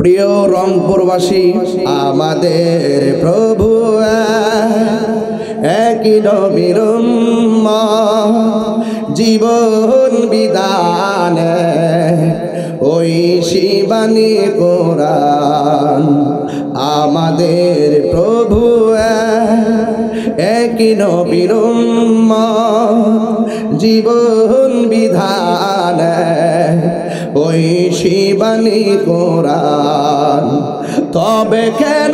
প্রিয় রংপুরবাসী, আমাদের প্রভু একই নবীর উম্মত, জীবন বিধান ওই শিবানী কোরআন। আমাদের প্রভু একই নবীর উম্মত, জীবন বিধান ওই শিবানী কোরআন। তবে কেন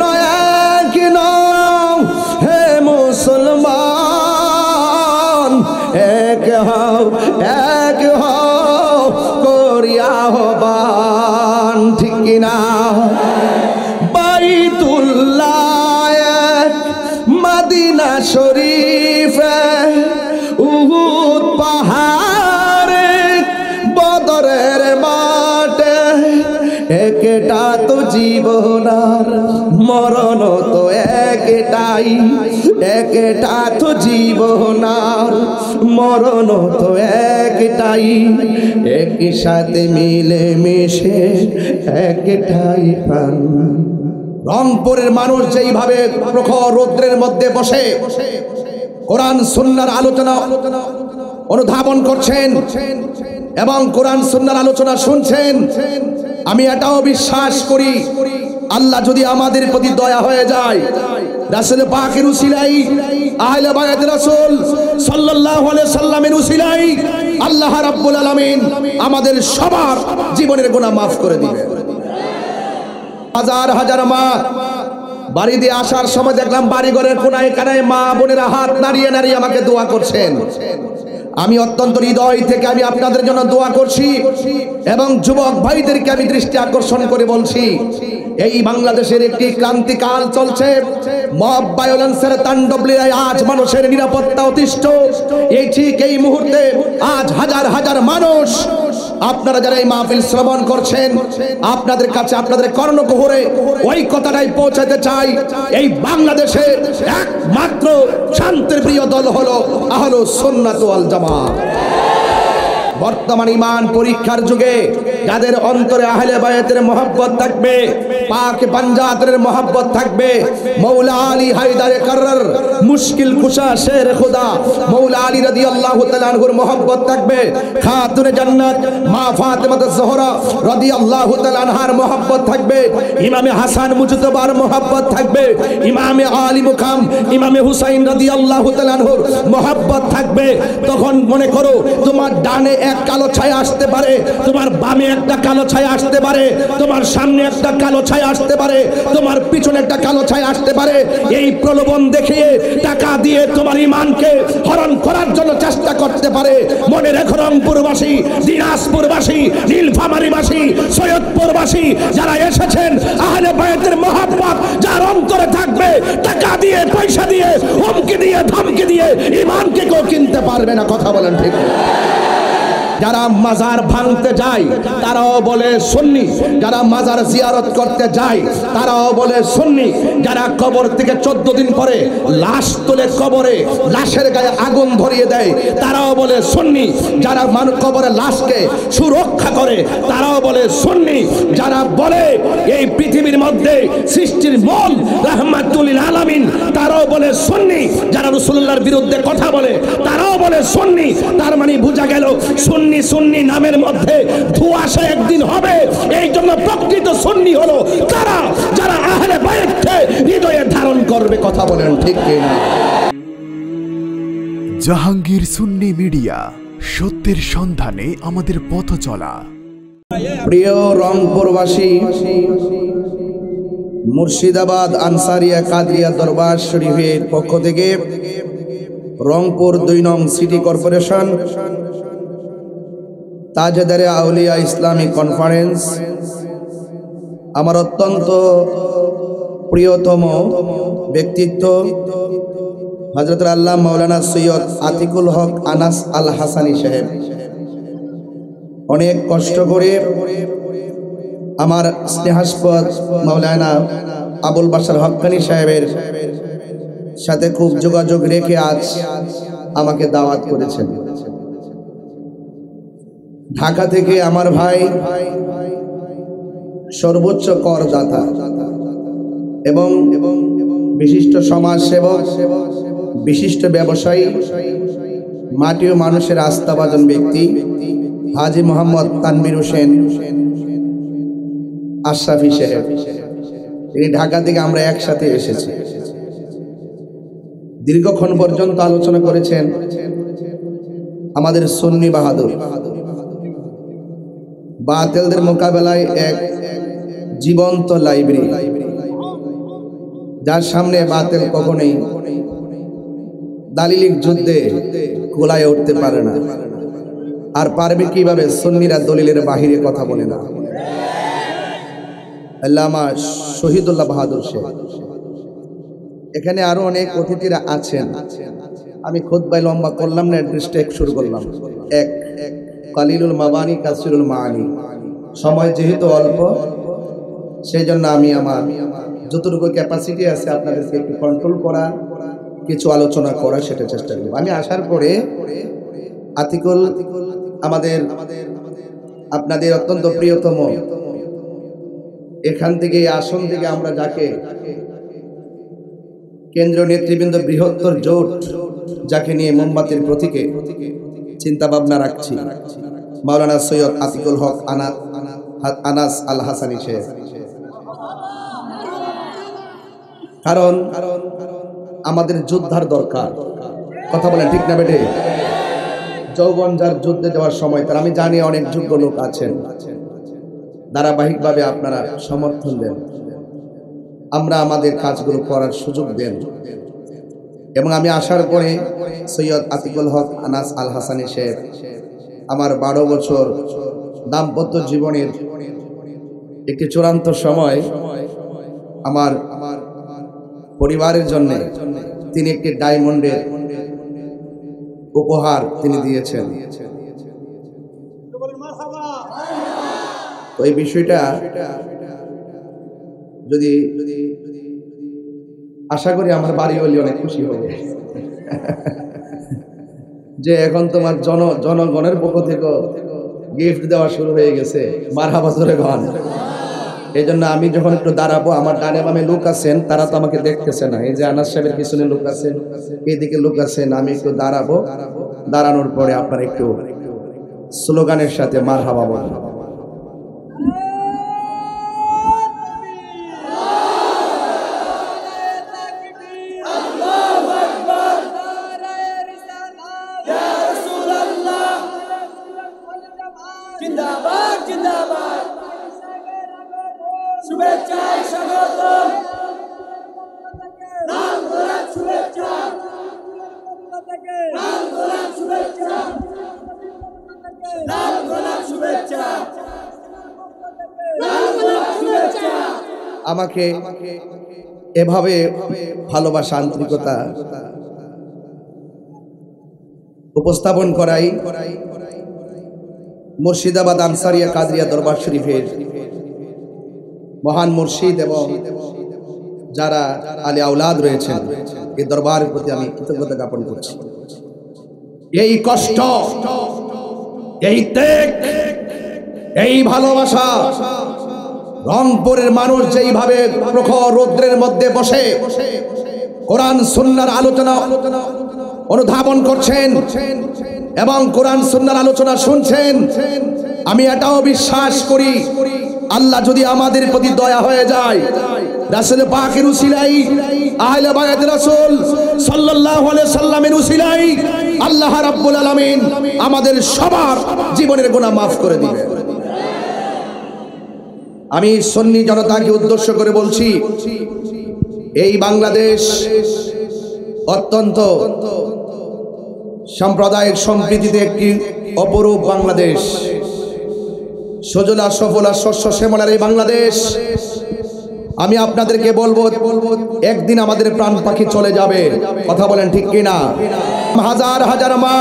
এক নও হে মুসলমান, এক হও করিয়া আহ্বান, ঠিক কিনা? বাইতুল্লাহ মদিনা শরীফ উহুদ পাহাড়ে বদরের মাঠে, একটা তো জীবন আর মরণ তো একটাই, একটা তো জীবন আর মরণ তো একটাই, একই সাথে মিলে মিশে একটাই প্রাণ। রংপুরের মানুষ যেইভাবে প্রখর রৌদ্রের মধ্যে বসে কোরআন সুন্নাহর আলোচনা অনুধাবন করছেন এবং কোরআন সুন্নাহর আলোচনা শুনছেন, আমি এটাও বিশ্বাস করি আল্লাহ যদি আমাদের প্রতি দয়া হয়ে যায়, রাসূল পাকের উসিলাই, আহলে বায়াত রাসূল সাল্লাল্লাহু আলাইহি সাল্লামের উসিলাই আল্লাহ রাব্বুল আলামিন আমাদের সবার জীবনের গুনাহ মাফ করে দিবেন। হাজার হাজার মা বাড়ি দিয়ে আসার সময় দেখলাম বাড়ি ঘরের কোনায় কানায় মা বোনেরা হাত নাড়িয়ে নাড়িয়ে আমাকে দোয়া করছেন। আমি অত্যন্ত হৃদয় থেকে আমি আপনাদের জন্য দোয়া করছি এবং যুবক ভাইদেরকে আমি দৃষ্টি আকর্ষণ করে বলছি, এই বাংলাদেশের একটি ক্রান্তিকাল চলছে, মব ভায়োলেন্সের তাণ্ডব লীলায় আজ মানুষের নিরাপত্তা অতিষ্ঠ। এই ঠিক এই মুহূর্তে আজ হাজার হাজার মানুষ, আপনারা যারা এই মাহফিল শ্রবণ করছেন, আপনাদের কাছে আপনাদের কর্ণকুহরে ওই কথাটাই পৌঁছাতে চাই, এই বাংলাদেশে একমাত্র শান্তির প্রিয় দল হলো আহলুস সুন্নাত ওয়াল জামাত। বর্তমান ঈমান পরীক্ষার যুগে যাদের অন্তরে আহলে বায়াতের মহব্বত থাকবে, পাক পাঞ্জাতের মহব্বত থাকবে, মৌলা আলী হায়দারে কারর মুশকিল কুশা শের খুদা মৌলা আলী রাদিয়াল্লাহু তাআলা আনহুর মহব্বত থাকবে, খাতুনে জান্নাত মা ফাতেমা জোহরা রাদিয়াল্লাহু তাআলা আনহার মহব্বত থাকবে, ইমামে হাসান মুজতবার মহব্বত থাকবে, ইমামে আলী মুকাম ইমামে হুসাইন রাদিয়াল্লাহু তাআলা আনহুর মহব্বত থাকবে। তখন মনে করো তোমার ডানে এক কালো ছায়া আসতে পারে, তোমার বামে একটা কালো ছায়া আসতে পারে, তোমার সামনে একটা কালো ছায়া আসতে পারে, তোমার পিছনে একটা কালো ছায়া আসতে পারে। এই প্রলোভন দেখিয়ে টাকা দিয়ে তোমার ঈমানকে হরণ করার জন্য চেষ্টা করতে পারে। মনে রেখো রংপুরবাসী, দিনাজপুরবাসী, নীলফামারীবাসী, সৈয়দপুরবাসী যারা এসেছেন, আহলে বায়াতের মহব্বত যার অন্তরে থাকবে, টাকা দিয়ে পয়সা দিয়ে হুমকি দিয়ে ধমকি দিয়ে ঈমানকে কেউ কিনতে পারবে না। কথা বলেন ঠিক? যারা মাজার ভাঙতে যায় তারাও বলে সুন্নি, যারা মাজার জিয়ারত করতে যায় তারাও বলে সুন্নি, যারা কবর থেকে 14 দিন পরে লাশ তুলে কবরে লাশের গায়ে আগুন ধরিয়ে দেয় তারাও বলে সুন্নি, যারা কবরে লাশকে সুরক্ষা করে তারাও বলে সুন্নি, যারা বলে এই পৃথিবীর মধ্যে সৃষ্টির মূল রাহমাতুল লিল আলামিন তারাও বলে সুন্নি, যারা রাসূলুল্লাহর বিরুদ্ধে কথা বলে তারাও বলে সুন্নি। তার মানে বোঝা গেল সুন্নি সুন্নি নামের মধ্যে ধোঁয়াশা একদিন হবে। এই জন্য প্রকৃত সুন্নি হলো তারা যারা আহলে বায়াতকে হৃদয়ে ধারণ করবে। কথা বলেন ঠিক কিনা? জাহাঙ্গীর সুন্নি মিডিয়া, সত্যের সন্ধানে আমাদের পথ চলা। প্রিয় রংপুরবাসী, মুর্শিদাবাদ আনসারিয়া কাদরিয়া দরবার শরীফের পক্ষ থেকে রংপুর 2 নং সিটি কর্পোরেশন তাজদারে আউলিয়া ইসলামিক কনফারেন্স, আমার অত্যন্ত প্রিয়তম ব্যক্তিত্ব হযরত আল্লাহ মাওলানা সৈয়দ আতিকুল হক আনাস আল হাসানী সাহেব অনেক কষ্ট করে আমার স্নেহাস্পদ মাওলানা আবুল বাশার হক্কানী সাহেবের সাথে খুব যোগাযোগ রেখে আজ আমাকে দাওয়াত করেছেন। ঢাকা থেকে আমার ভাই সর্বোচ্চ করদাতা এবং বিশিষ্ট সমাজসেবক, বিশিষ্ট ব্যবসায়ী, মাটি ও মানুষের আস্থাভাজন ব্যক্তি হাজী মোহাম্মদ তানভীর হোসেন আশরাফি সাহেব। তিনি ঢাকা থেকে আমরা একসাথে এসেছি। দীর্ঘক্ষণ পর্যন্ত আলোচনা করেছেন আমাদের সুন্নি বাহাদুর। বাতিলদের মোকাবেলায় এক জীবন্ত লাইব্রেরি, যার সামনে বাতিল কখনোই দালিলিক যুদ্ধে কোলায় উঠতে পারে না। আর পারবে কিভাবে? সুন্নিরা দলিলের বাহিরে কথা বলে না। আল্লামা শহীদুল্লাহ বাহাদুর শেখ। এখানে আরো অনেক অতিথিরা আছেন। আমি খুতবায় লম্বা করলাম না, অ্যাড্রেসটা শুরু করলাম। এক, কালিলুল মাবানি কাসিরুল মাআনি। সময় যেহেতু অল্প, সেই জন্য আমি আমার যতটুকু ক্যাপাসিটি আছে আপনাদেরকে একটু কন্ট্রোল করা, কিছু আলোচনা করা, সেটা চেষ্টা করব। আমি আসার পরে আতিকুল আমাদের আপনাদের অত্যন্ত প্রিয়তম, এখান থেকে এই আসন থেকে আমরা যাকে কেন্দ্রীয় নেতৃবৃন্দ বৃহত্তর জোট যাকে নিয়ে মোমবাতির প্রতীকে চিন্তা ভাবনা রাখছি, মাওলানা সৈয়দ আতিকুল হক আনাস আল হাসানী সাহেব। কারণ আমাদের যোদ্ধার দরকার। কথা বলেন ঠিক না বেটে? যৌবন যার যুদ্ধে যাওয়ার সময় তার, আমি জানি অনেক যোগ্য লোক আছেন, ধারাবাহিকভাবে আপনারা সমর্থন দেন, আমরা আমাদের কাজগুলো করার সুযোগ দেন। এবং আমি আসার পরে সৈয়দ আতিকুল হক আনাস আল হাসানী সাহেব আমার 12 বছর দাম্পত্য জীবনের একটি চূড়ান্ত সময় আমার পরিবারের জন্য তিনি একটি ডায়মন্ডের উপহার তিনি দিয়েছেন। তো এই বিষয়টা যদি আশা করি আমার বাড়ি হলে অনেক খুশি হবে যে এখন তোমার জনগণের পক্ষ থেকে গিফট দেওয়া শুরু হয়ে গেছে। মারহাবা জোরে গান। এই জন্য আমি যখন একটু দাঁড়াবো, আমার ডানে বামে লোক আছেন, তারা তো আমাকে দেখতেছে না। এই যে আনাস সাহেবের পিছনে লোক আছেন, এইদিকে লোক আছেন, আমি একটু দাঁড়াবো। দাঁড়ানোর পরে আপনার একটু স্লোগানের সাথে মারহাবা বলবেন। জিন্দাবাদ জিন্দাবাদ, শুভেচ্ছা স্বাগত, নাম গোলাপ শুভেচ্ছা, নাম গোলাপ শুভেচ্ছা, নাম গোলাপ শুভেচ্ছা, নাম গোলাপ শুভেচ্ছা। আমাকে এভাবে ভালোবাসা, আন্তরিকতা উপস্থাপন করাই মুর্শিদাবাদ আনসারিয়া কাদরিয়া দরবার শরীফের মহান মুর্শিদ এবং যারা আলে আওলাদ রয়েছেন, এই দরবারের প্রতি আমি কৃতজ্ঞতা জ্ঞাপন করছি। এই কষ্ট, এই ত্যাগ, এই ভালোবাসা রংপুরের মানুষ যেইভাবে প্রখর রৌদ্রের মধ্যে বসে কোরআন সুন্নাহর আলোচনা অনুধাবন করছেন এবং কোরআন সুন্নাহর আলোচনা শুনছেন, আমি এটাও বিশ্বাস করি আল্লাহ যদি আমাদের প্রতি দয়া হয়ে যায়, রাসূল পাকের উসিলাই, আহলে বায়াত রাসূল সাল্লাল্লাহু আলাইহি সাল্লামের উসিলাই আল্লাহ রাব্বুল আলামিন আমাদের সবার জীবনের গুনাহ মাফ করে দিবেন। আমি সুন্নি জনতাকে উদ্দেশ্য করে বলছি, এই বাংলাদেশ অত্যন্ত সাম্প্রদায়িক সম্প্রীতিতে একটি অপরূপ বাংলাদেশ, সজলা সফলা শস্য শ্যামলার এই বাংলাদেশ। আমি আপনাদেরকে বলবো, একদিন আমাদের প্রাণ পাখি চলে যাবে। কথা বলেন ঠিক কিনা? হাজার হাজার মা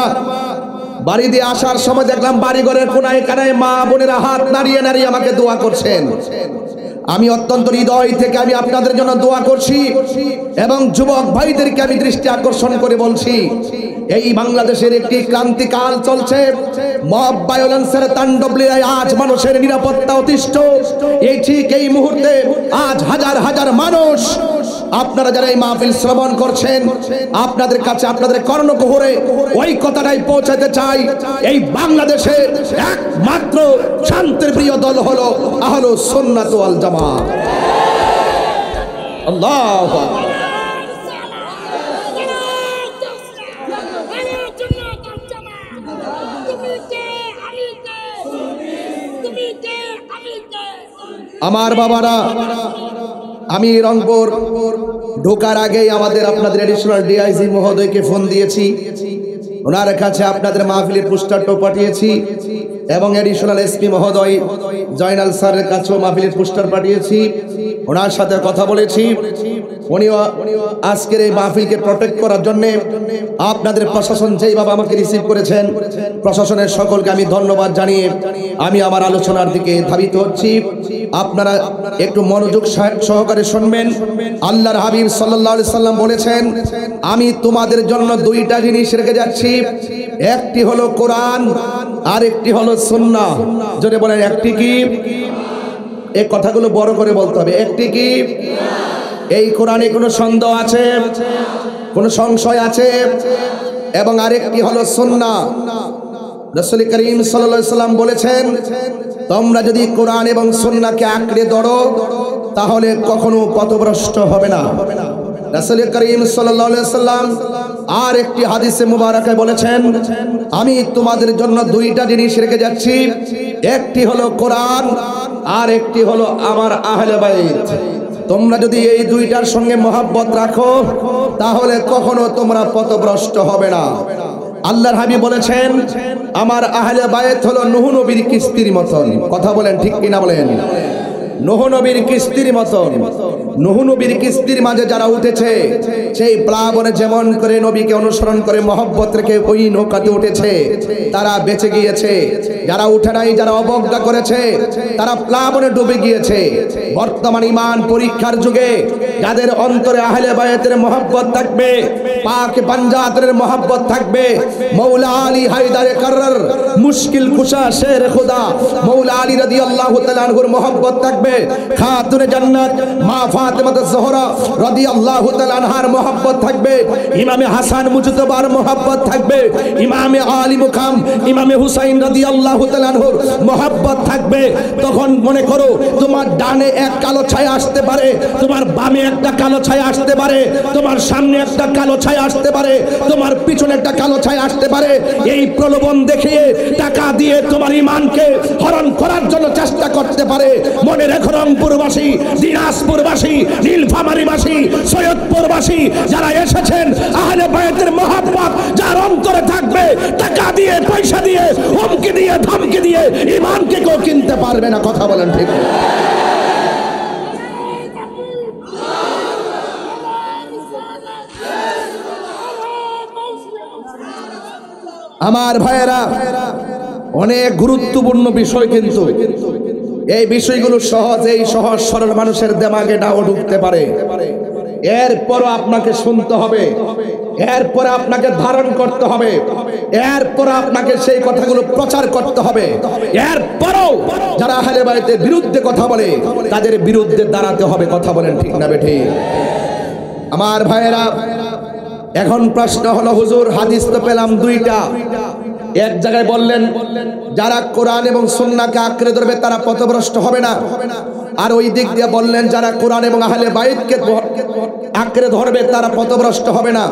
বাড়ি দিয়ে আসার সময় দেখলাম বাড়ি ঘরের কোনায় কানায় মা বোনেরা হাত নাড়িয়ে নাড়িয়ে আমাকে দোয়া করছেন। আমি অত্যন্ত হৃদয় থেকে আমি আপনাদের জন্য দোয়া করছি এবং যুবক ভাইদেরকে আমি দৃষ্টি আকর্ষণ করে বলছি, এই বাংলাদেশের একটি ক্রান্তিকাল চলছে। মব ভায়োলেন্সের তাণ্ডব লীলায় আজ মানুষের নিরাপত্তা অতিষ্ঠ। এই ঠিক এই মুহূর্তে আজ হাজার হাজার মানুষ, আপনারা যারা এই মাহফিল শ্রবণ করছেন, আপনাদের কাছে আপনাদের কর্ণকুহরে ওই কথাটাই পৌঁছাতে চাই, এই বাংলাদেশে একমাত্র শান্তির প্রিয় দল হলো আহলুস সুন্নাত ওয়াল জামাত। আল্লাহু আকবার। আমার বাবারা, আমি রংপুর ঢোকার আগেই আপনাদের এডিশনাল ডিআইজি মহোদয়কে ফোন দিয়েছি, ওনার কাছে আপনাদের মাহফিলের পোস্টারটা পাঠিয়েছি এবং এডিশনাল এসপি মহোদয় জয়নাল স্যারের কাছেও মাহফিলের পোস্টার পাঠিয়েছি, ওনার সাথে কথা বলেছি। উনিও আজকের এই মাহফিলকে প্রোটেক্ট করার জন্য আপনাদের প্রশাসন যেইভাবে আমাকে রিসিভ করেছেন, প্রশাসনের সকলকে আমি ধন্যবাদ জানিয়ে আমি আমার আলোচনার দিকে ধাবিত হচ্ছি। আপনারা একটু মনোযোগ সহকারে শুনবেন। আল্লাহর হাবিব সাল্লাল্লাহু আলাইহি সাল্লাম বলেছেন, আমি তোমাদের জন্য দুইটা জিনিস রেখে যাচ্ছি, একটি হলো কোরআন আর একটি হলো সুন্নাহ। জোরে বলেন, একটি কি? এই কথাগুলো বড় করে বলতে হবে। একটি কি? এই কোরআনে কোনো সন্দেহ আছে, কোনো সংশয় আছে? এবং আরেকটি হলো সুন্নাহ। রাসূল করিম সাল্লাল্লাহু আলাইহি সাল্লাম বলেছেন, তোমরা যদি কোরআন এবং সুন্নাহকে আঁকড়ে ধরো তাহলে কখনো পথভ্রষ্ট হবে না। রাসূল করিম সাল্লাল্লাহু আলাইহি সাল্লাম আর একটি হাদিসে মুবারাকায় বলেছেন, আমি তোমাদের জন্য দুইটা জিনিস রেখে যাচ্ছি, একটি হলো কোরআন আর একটি হলো আমার আহলে বাইত। তোমরা যদি এই দুইটার সঙ্গে মহব্বত রাখো তাহলে কখনো তোমরা পথভ্রষ্ট হবে না। আল্লাহর হাবিব বলেছেন, আমার আহলে বাইত হলো নূহ নবীর কিস্তির মতন। কথা বলেন, ঠিক কিনা বলেন? নূহ নবীর কিস্তির মতন। নূহ নবীর কিস্তির মাঝে যারা উঠেছে, সেই প্লাবনে যেমন করে নবীকে অনুসরণ করে মহব্বত রেখে ওই নৌকাতে উঠেছে, তারা বেঁচে গিয়েছে। যারা উঠে নাই, যারা অবজ্ঞা করেছে, তারা প্লাবনে ডুবে গিয়েছে। বর্তমান ঈমান পরীক্ষার যুগে যাদের অন্তরে আহলে বায়াতের মহব্বত থাকবে, পাক পাঞ্জাতের মহব্বত থাকবে, মৌলা আলী হায়দারে কারর মুশকিল কুশা শের খুদা মৌলা আলী রাদিয়াল্লাহু তাআলা আনহুর মহব্বত থাকবে, খাতুনে জান্নাত মা ফাতেমা জোহরা রাদিয়াল্লাহু তাআলা আনহার মহব্বত থাকবে, ইমামে হাসান মুজতবার মহব্বত থাকবে, ইমামে আলী মুকাম ইমামে হুসাইন রাদিয়াল্লাহু তাআলা আনহুর মহব্বত থাকবে। তখন মনে করো তোমার ডানে এক কালো ছায়া আসতে পারে, তোমার বামে একটা কালো ছায়া আসতে পারে, তোমার সামনে একটা কালো ছায়া আসতে পারে, তোমার পিছনে একটা কালো ছায়া আসতে পারে। এই প্রলোভন দেখিয়ে টাকা দিয়ে তোমার ঈমানকে হরণ করার জন্য চেষ্টা করতে পারে। মনে রেখো, রংপুরবাসী, দিনাজপুরবাসী, নীলফামারীবাসী, সৈয়দপুরবাসী যারা এসেছেন, আহলে বায়াতের মহব্বত যার অন্তরে থাকবে, টাকা দিয়ে, পয়সা দিয়ে, হুমকি দিয়ে, ধমকি দিয়ে ঈমানকে কেউ কিনতে পারবে না। কথা বলেন, ঠিক? আমার ভাইয়েরা, অনেক গুরুত্বপূর্ণ বিষয়, কিন্তু এই বিষয়গুলো সহজেই সহজ সরল মানুষের দেমাগে নাও ঢুকতে পারে। এরপরও আপনাকে শুনতে হবে, এরপরে আপনাকে ধারণ করতে হবে, এরপর আপনাকে সেই কথাগুলো প্রচার করতে হবে। এরপরও যারা আহলে বাইতের বিরুদ্ধে কথা বলে তাদের বিরুদ্ধে দাঁড়াতে হবে। কথা বলেন, ঠিক না বেঠিক? আমার ভাইয়েরা, এখন প্রশ্ন হলো, হুজুর হাদিস তো পেলাম দুইটা, এক জায়গায় বললেন যারা কোরআন এবং সুন্নাহকে আঁকড়ে ধরবে তারা পথভ্রষ্ট হবে না, আর ওই দিক দিয়ে বললেন যারা কোরআন এবং আহলে বাইতকে আঁকড়ে ধরবে তারা পথভ্রষ্ট হবে না।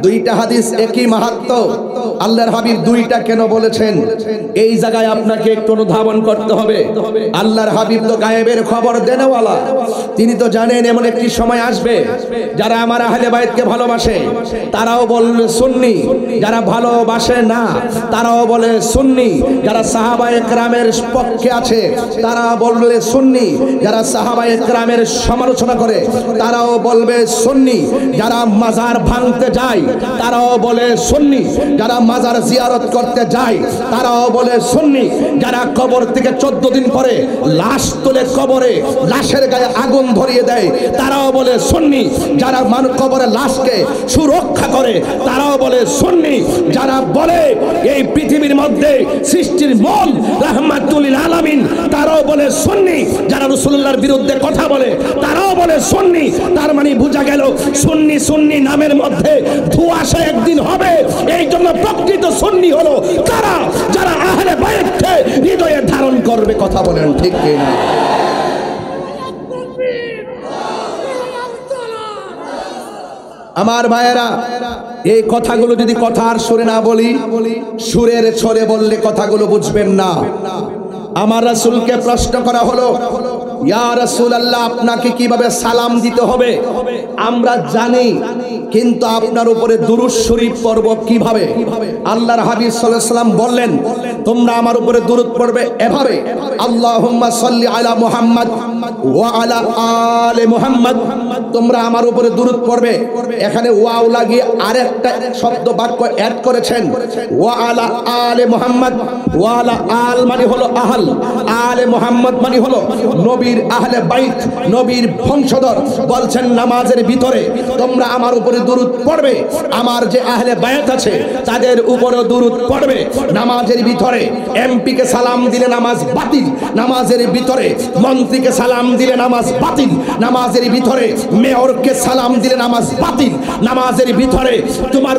দুইটা হাদিস একই মাহাত্ম্য। আল্লাহর হাবিব দুইটা কেন বলেছেন, এই জায়গায় আপনাকে একটু অনুধাবন করতে হবে। আল্লাহর হাবিব তো গায়েবের খবর দেনেওয়ালা, তিনি তো জানেন এমন একটি সময় আসবে যারা আমার আহলে বাইতকে ভালোবাসে তারাও বলবে সুন্নি, যারা ভালোবাসে না তারাও বলে সুন্নি, যারা সাহাবায়ে কেরামের পক্ষে আছে তারা বলবে সুন্নি, যারা সাহাবায়ে কেরামের সমালোচনা করে তারাও বলবে সুন্নি, যারা মাজার ভাঙতে যায় তারাও বলে সুন্নি। যারা মাজার জিয়ারত করতে যায় তারাও বলে সুন্নি। যারা কবর থেকে 14 দিন পরে লাশ তুলে কবরে লাশের গায়ে আগুন ধরিয়ে দেয় তারাও বলে সুন্নি। যারা কবরে লাশকে সুরক্ষা করে তারাও বলে সুন্নি। যারা বলে এই পৃথিবীর মধ্যে সৃষ্টির মূল রাহমাতুল লিল আলামিন তারাও বলে সুন্নি। যারা রাসূলুল্লাহর বিরুদ্ধে কথা বলে তারাও বলে সুন্নি। তার মানে বোঝা গেল সুন্নি সুন্নি নামের মধ্যে ধোঁয়াশা একদিন হবে। এই জন্য প্রকৃত সুন্নি হলো তারা যারা আহলে বাইতকে হৃদয়ে ধারণ করবে। কথা বলেন ঠিক কি না? আমার ভাইয়েরা, এই কথাগুলো যদি কথার সুরে না বলি, সুরের ছড়ে বললে কথাগুলো বুঝবেন না। আমার রাসূলকে প্রশ্ন করা হলো, ইয়া রাসূলুল্লাহ, আপনাকে কিভাবে সালাম দিতে হবে আমরা জানি, কিন্তু আপনার উপরে দুরূদ শরীফ পড়ব কিভাবে? আল্লাহর হাবিব সাল্লাল্লাহু আলাইহি সাল্লাম বললেন, তোমরা আমার উপরে দুরূদ পড়বে এভাবে, আল্লাহুম্মা সাল্লি আলা মুহাম্মদ ওয়া আলা আলে মুহাম্মদ। তোমরা আমার উপরে দুরূদ পড়বে। এখানে ওয়াও লাগিয়ে আরেকটা শব্দ বাক্য অ্যাড করেছেন, ওয়া আলা আলে মুহাম্মদ। ওয়া আলা আল মানে হলো আহল, আলে মুহাম্মদ মানে হলো নবীর আহলে বাইত, নবীর বংশধর। বলছেন নামাজের ভিতরে তোমরা আমার উপরে দুরূদ পড়বে। আমার যে আহলে বাইত আছে তাদের উপরে দুরূদ পড়বে। নামাজের ভিতরে এমপিকে সালাম দিলে নামাজ বাতিল, নামাজের ভিতরে মন্ত্রীকে সালাম দিলে নামাজ বাতিল, নামাজের ভিতরে মেয়রকে সালাম দিলে নামাজ বাতিল, নামাজের ভিতরে তোমার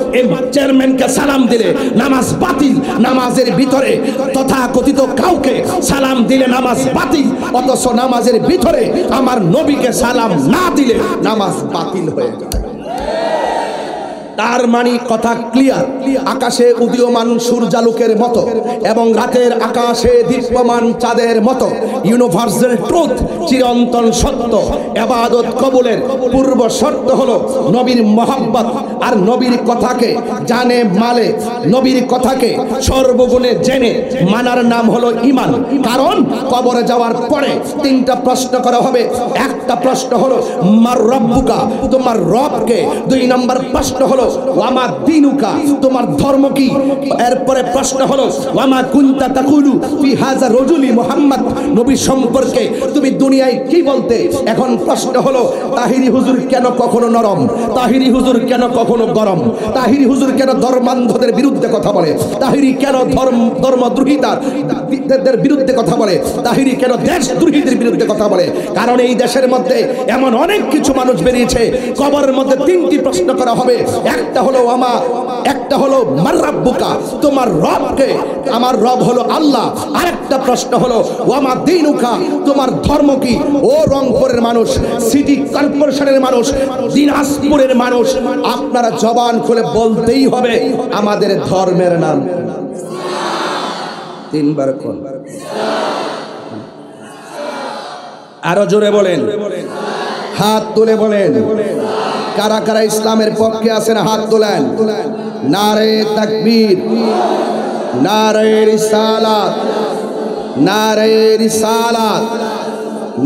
চেয়ারম্যানকে সালাম দিলে নামাজ বাতিল, নামাজের ভিতরে তথাকথিত কাউকে সালাম দিলে নামাজ বাতিল। অথচ নামাজের ভিতরে আমার নবীকে সালাম না দিলে নামাজ বাতিল হয়ে যায়। তার মানে কথা ক্লিয়ার। আকাশে উদীয়মান সূর্যালোকের মতো এবং রাতের আকাশে দীপ্যমান চাঁদের মতো ইউনিভার্সাল ট্রুথ, চিরন্তন সত্য। ইবাদত কবুলের পূর্ব শর্ত হলো নবীর মহব্বত। আর নবীর কথাকে জানে মানে, নবীর কথাকে সর্বগুণে জেনে মানার নাম হলো ঈমান। কারণ কবরে যাওয়ার পরে 3টা প্রশ্ন করা হবে। একটা প্রশ্ন হলো মার রব্বুকা, তোমার রবকে। 2 নম্বর প্রশ্ন হলো ওয়ামা দিনুকা, তোমার ধর্ম কি। এরপরে প্রশ্ন হলো ওয়ামা কুনতা তাকুলু ফি হাযা রাজুলি মুহাম্মদ, নবী সম্পর্কে তুমি দুনিয়ায় কি বলতে। এখন প্রশ্ন হলো তাহিরি হুজুর কেন কখনো নরম, তাহিরি হুজুর কেন কখনো গরম, তাহিরি হুজুর কেন ধর্মান্ধদের বিরুদ্ধে কথা বলে, তাহিরি কেন ধর্মদ্রোহীদের বিরুদ্ধে কথা বলে, তাহিরি কেন দেশদ্রোহীদের বিরুদ্ধে কথা বলে। কারণ এই দেশের মধ্যে এমন অনেক কিছু মানুষ বেরিয়েছে। কবরের মধ্যে 3টি প্রশ্ন করা হবে। একটা হলো একটা হলো মার রাব্বুকা, তোমার রবকে। আমার রব হলো আল্লাহ। আরেকটা প্রশ্ন হলো ওয়ামা দিনুকা, তোমার ধর্ম কি। ও রংপুরের মানুষ, সিটি কর্পোরেশনের মানুষ, দিনাজপুরের মানুষ, আপনারা জবান খুলে বলতেই হবে আমাদের ধর্মের নাম 3বার কোন। আরো জোরে বলেন, হাত তুলে বলেন। কারা কারা ইসলামের পক্ষে আছেন হাত তোলেন। নারে তাকবীর, নারে রিসালাত, নারে রিসালাত,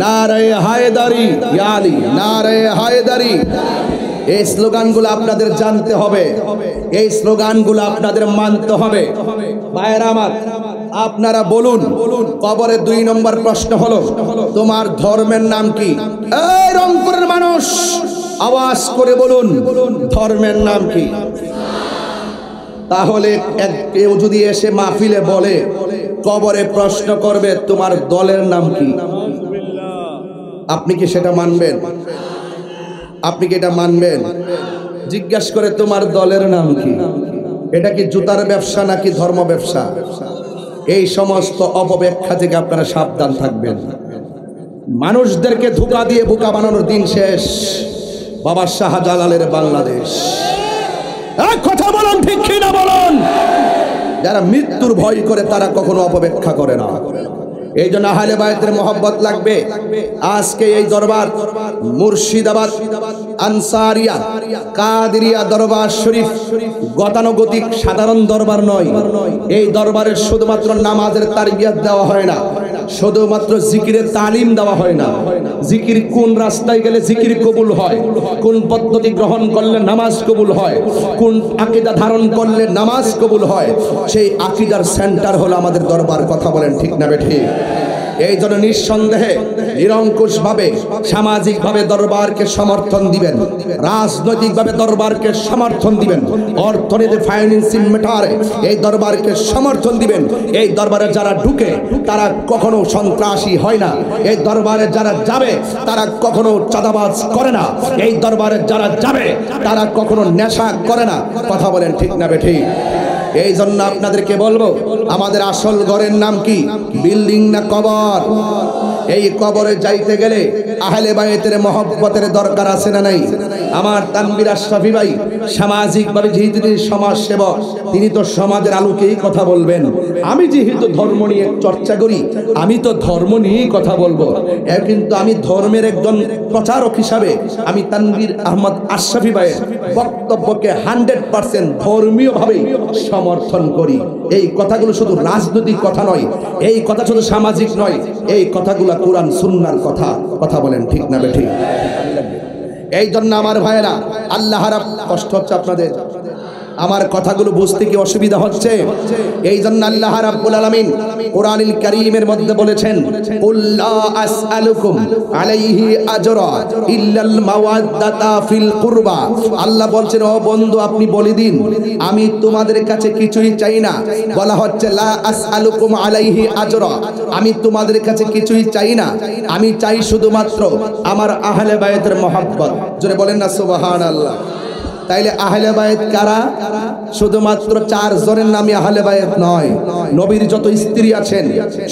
নারে হায়দারি, ইয়া আলী, নারে হায়দারি। এই স্লোগানগুলো আপনাদের জানতে হবে, এই স্লোগানগুলো আপনাদের মানতে হবে। ভাইয়েরা আমার, আপনারা বলুন, কবরে 2 নম্বর প্রশ্ন হলো তোমার ধর্মের নাম কি। এই রংপুরের মানুষ আওয়াজ করে বলুন ধর্মের নাম কি। তাহলে কেউ যদি এসে মাহফিলে বলে কবরে প্রশ্ন করবে তোমার দলের নাম কি, আপনি কি সেটা মানবেন? আপনি কি এটা মানবেন? জিজ্ঞাসা করে তোমার দলের নাম কি। এটা কি জুতার ব্যবসা নাকি ধর্ম ব্যবসা? এই সমস্ত অপব্যাখ্যা থেকে আপনারা সাবধান থাকবেন। মানুষদেরকে ধোঁকা দিয়ে বোকা বানানোর দিন শেষ। বাবা শাহজালালের বাংলাদেশ। এক কথা বলুন, ঠিক কি না বলুন? যারা মৃত্যুর ভয় করে তারা কখনো অপব্যাখ্যা করে না। এই জন্য আহলে বায়তের মহব্বত লাগবে। আজকে এই দরবার মুর্শিদাবাদ আনসারিয়া কাদেরিয়া দরবার শরীফ গতানুগতিক সাধারণ দরবার নয়। এই দরবারের শুধুমাত্র নামাজের তারবিয়াত দেওয়া হয় না, শুধুমাত্র জিকিরের তালিম দেওয়া হয় না। জিকির কোন রাস্তায় গেলে জিকির কবুল হয়, কোন পদ্ধতি গ্রহণ করলে নামাজ কবুল হয়, কোন আকীদা ধারণ করলে নামাজ কবুল হয়, সেই আকীদার সেন্টার হলো আমাদের দরবার। কথা বলেন ঠিক না বেঠিক? এই জন্য নিঃসন্দেহে নিরঙ্কুশভাবে সামাজিকভাবে দরবারকে সমর্থন দিবেন, রাজনৈতিকভাবে দরবারকে সমর্থন দিবেন, অর্থনীতি ফাইন্যান্সিং ম্যাটারে এই দরবারকে সমর্থন দিবেন। এই দরবারে যারা ঢুকে তারা কখনো সন্ত্রাসী হয় না, এই দরবারে যারা যাবে তারা কখনো চাঁদাবাজ করে না, এই দরবারে যারা যাবে তারা কখনো নেশা করে না। কথা বলেন ঠিক না বেঠিক? এই জন্য আপনাদেরকে বলবো, আমাদের আসল ঘরের নাম কি? বিল্ডিং না কবর? এই কবরে যাইতে গেলে আহলে বায়তের মহব্বতের দরকার আছে না নাই? আমার তানভীর আশরাফী ভাই সামাজিকভাবে যেহেতু তিনি সমাজ সেবক, তিনি তো সমাজের আলোকেই কথা বলবেন। আমি যেহেতু ধর্ম নিয়ে চর্চা করি, আমি তো ধর্ম নিয়েই কথা বলবো। কিন্তু আমি ধর্মের একজন প্রচারক হিসাবে আমি তানভীর আহমদ আশরাফী ভাইয়ের বক্তব্যকে 100% ধর্মীয়ভাবে সমর্থন করি। এই কথাগুলো শুধু রাজনৈতিক কথা নয়, এই কথা শুধু সামাজিক নয়, এই কথাগুলো কোরআন সুন্নাহর কথা। কথা বলেন ঠিক না বেঠিক? এই জন্য আমার ভাইয়েরা, আল্লাহ রাব্বুল কষ্ট হচ্ছে আপনাদের, আমার কথাগুলো বুঝতে কি অসুবিধা হচ্ছে? এই জন্য আল্লাহ রাব্বুল আলামিন কোরআনুল কারীমের মধ্যে বলেছেন, কুল্লা আসআলুকুম আলাইহি আজরা ইল্লাল মাওয়াদ্দাতা ফিল কুরবা। আল্লাহ বলছেন, ও বন্ধু আপনি বলে দিন আমি তোমাদের কাছে কিছুই চাই না। বলা হচ্ছে লা আসআলুকুম আলাইহি আজরা, আমি তোমাদের কাছে কিছুই চাই না, আমি চাই শুধুমাত্র আমার আহলে বায়তের মহব্বত। জোরে বলেন না সুবহানাল্লাহ। তাইলে আহলে বায়ত কারা? শুধুমাত্র 4 জনের নামই আহলে বায়ত নয়, নবীর যত স্ত্রী আছেন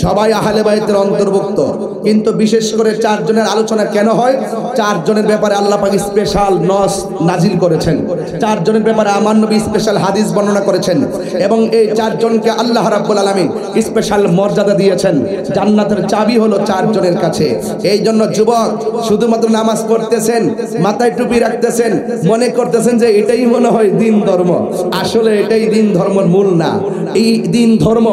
সবাই আহলে বায়তের অন্তর্ভুক্ত। কিন্তু বিশেষ করে 4 জনের আলোচনা কেন হয়? 4 জনের ব্যাপারে আল্লাহ পাক স্পেশাল নস নাজিল করেছেন, 4 জনের ব্যাপারে আমার নবী স্পেশাল হাদিস বর্ণনা করেছেন, এবং এই 4 জনকে আল্লাহ রাব্বুল আলামিন স্পেশাল মর্যাদা দিয়েছেন। জান্নাতের চাবি হলো 4 জনের কাছে। এই জন্য যুবক শুধুমাত্র নামাজ পড়তেছেন, মাথায় টুপি রাখতেছেন, মনে করতেছেন যে এটাই মনে হয় দিন ধর্ম। আসলে এটাই দিন ধর্মের মূল না। এই দিন ধর্ম,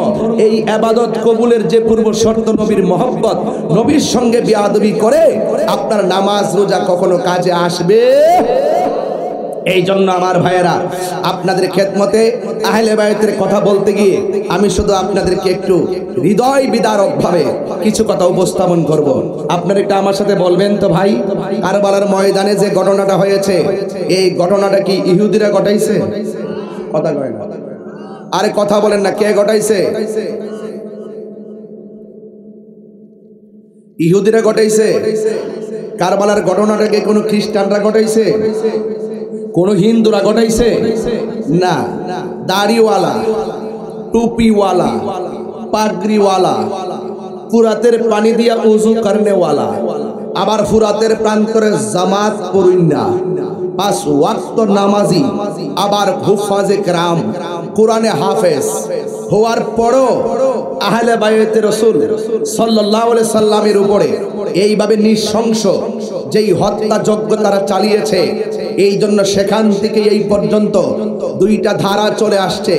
এই ইবাদত কবুলের যে পূর্ব শর্ত নবীর মহব্বত, নবীর সঙ্গে বেয়াদবি করে আপনার নামাজ রোজা কখনো কাজে আসবে? এই জন্য আমার ভাইয়েরা, আপনাদের খেদমতে আহলে বায়তের কথা বলতে গিয়ে আমি শুধু আপনাদেরকে একটু হৃদয় বিদারক ভাবে কিছু কথা উপস্থাপন করব। আপনারা একটু আমার সাথে বলবেন তো ভাই, কারবালার ময়দানে যে ঘটনাটা হয়েছে, এই ঘটনাটা কি ইহুদিরা ঘটাইছে? কথা কয় না, আরে কথা বলেন না, কে ঘটাইছে? ইহুদিরা ঘটাইছে। কারবালার ঘটনাটাকে কোনো খ্রিস্টানরা ঘটাইছে? কোন হিন্দুরা ঘটাইছে? না, দাড়িওয়ালা, টুপিওয়ালা, পাগড়িওয়ালা, ফুরাতের পানি দিয়া উযু করনেওয়ালা, আবার ফুরাতের প্রান্তরে জামাত পড়ুইনা, 5 ওয়াক্ত নামাজি, আবার হুফাজে কেরাম, কোরআনে হাফেজ হওয়ার পরও আহলে বায়তে রাসূল সাল্লাল্লাহু আলাইহি সাল্লামের উপরে এইভাবে নৃশংস যেই হত্যাযজ্ঞ তারা চালিয়েছে, এই জন্য সেখান থেকে এই পর্যন্ত 2টা ধারা চলে আসছে।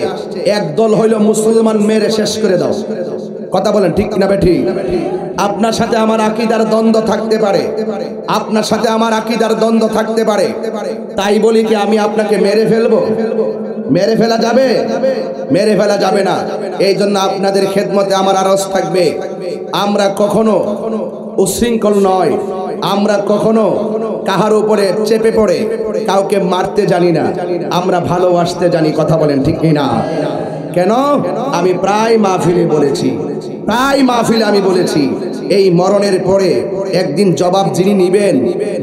এক দল হইল মুসলমান মেরে শেষ করে দাও। কথা বলেন ঠিক না বেঠিক? আপনার সাথে আমার আকীদার দ্বন্দ্ব থাকতে পারে, আপনার সাথে আমার আকীদার দ্বন্দ্ব থাকতে পারে, তাই বলি কি আমি আপনাকে মেরে ফেলবো? মেরে ফেলা যাবে? মেরে ফেলা যাবে না। এই জন্য আপনাদের খেদমতে আমার আরজ থাকবে, আমরা কখনো উশৃঙ্খল নয়, আমরা কখনো কাহার উপরে চেপে পড়ে কাউকে মারতে জানি না, আমরা ভালোবাসতে জানি। কথা বলেন ঠিক না? কেন? আমি প্রায় মাহফিলে বলেছি, প্রায় মাহফিলে আমি বলেছি, এই মরণের পরে একদিন জবাব যিনি নিবেন,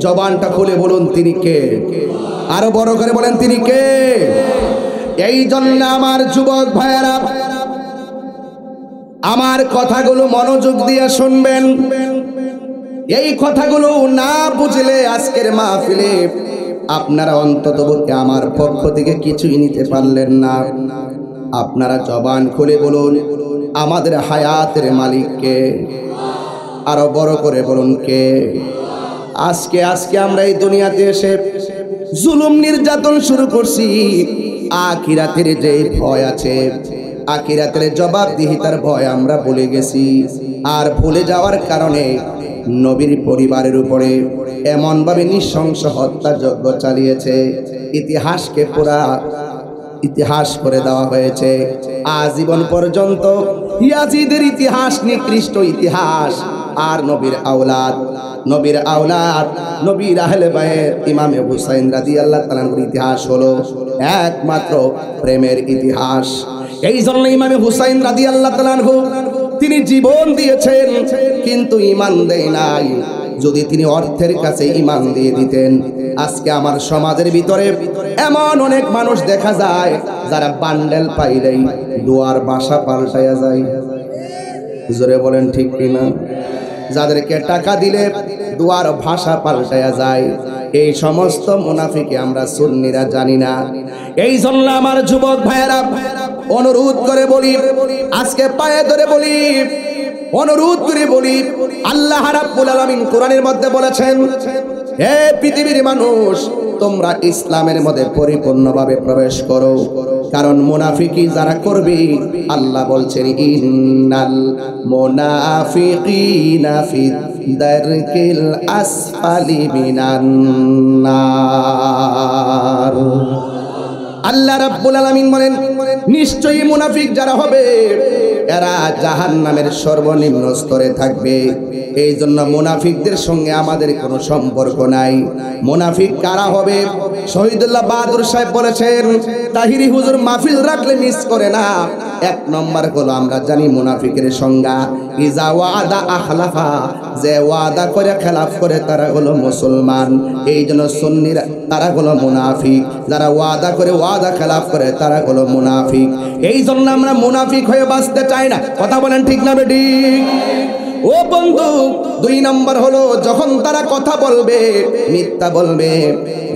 জবানটা খুলে বলুন তিনি কে? আরো বড় করে বলেন তিনি কে? এই জন্য আমার যুবক ভাইয়েরা, আমার কথাগুলো মনোযোগ দিয়ে শুনবেন। এই কথাগুলো না বুঝলে আজকের মাহফিলে আপনারা অন্ততপক্ষে আমার পক্ষ থেকে কিছুই নিতে পারলেন না। আপনারা জবান খুলে বলুন আমাদের হায়াতের মালিক কে? আরো বড় করে বলুন কে? আজকে আমরা এই দুনিয়াতে এসে জুলুম নির্যাতন শুরু করছি, আখিরাতের যে ভয় আছে, আখিরাতের জবাবদিহিতার ভয় আমরা ভুলে গেছি। আর ভুলে যাওয়ার কারণে নবীর পরিবারের উপরে এমনভাবে নৃশংস হত্যাযজ্ঞ চালিয়েছে, ইতিহাসকে পুরা ইতিহাস করে দেওয়া হয়েছে। আজীবন পর্যন্ত ইয়াজিদের ইতিহাস নিকৃষ্ট ইতিহাস। আর নবীর আওলাদ নবীর আহলে বাইত ইমামে হুসাইন রাদিয়াল্লাহু তাআলার ইতিহাস হলো একমাত্র প্রেমের ইতিহাস। এই জন্য ইমামে হুসাইন রাদিয়াল্লাহু তাআলা তিনি জীবন দিয়েছেন কিন্তু ঈমান দেয় নাই। যদি তিনি অর্থের কাছে ঈমান দিয়ে দিতেন, আজকে আমার সমাজের ভিতরে এমন অনেক মানুষ দেখা যায় যারা বান্ডেল পাইলেই দুয়ার বাসা পাল্টায়া যায়। জোরে বলেন ঠিক কিনা? যাদেরকে টাকা দিলে দুয়ার ভাষা পাল্টায়া যায়। এই সমস্ত মুনাফিকে আমরা সুন্নিরা জানি না। এই জন্য আমার যুবক ভাইয়েরা অনুরোধ করে বলি, আজকে পায়ে ধরে বলি, অনুরোধ করে বলি, আল্লাহ রাব্বুল আলামিন কোরআনের মধ্যে বলেছেন, হে পৃথিবীর মানুষ, তোমরা ইসলামের মধ্যে পরিপূর্ণভাবে প্রবেশ করো। কারণ মুনাফিকি যারা করবে, আল্লাহ বলছেন ইন্নাল মুনাফিকিনা ফি দারকিল আসফালি মিনান নার। আল্লাহ রাব্বুল আলামিন বলেন, নিশ্চয়ই মুনাফিক যারা হবে এরা জাহান্নামের সর্বনিম্ন স্তরে থাকবে। এই জন্য মুনাফিকদের সঙ্গে আমাদের কোনো সম্পর্ক নাই। মুনাফিক কারা হবে? শহীদুল্লাহ বাহাদুর সাহেব বলেছেন, তাহিরি হুজুর মাহফিল রাখলে মিস করে না। এক নম্বর হলো আমরা জানি মুনাফিকের সংজ্ঞা, ইজা ওয়াদা আখলাফা, যে ওয়াদা করে খেলাফ করে তারা হলো মুসলমান। এই জন্য সুন্নিরা তারা হলো মুনাফিক, যারা ওয়াদা করে ওয়াদা খেলাফ করে তারা হলো মুনাফিক। এই জন্য আমরা মুনাফিক হয়ে বাঁচতে চাই না। কথা বলেন ঠিক না বেঠিক? ও বন্ধু, দুই নম্বর হলো যখন তারা কথা বলবে মিথ্যা বলবে,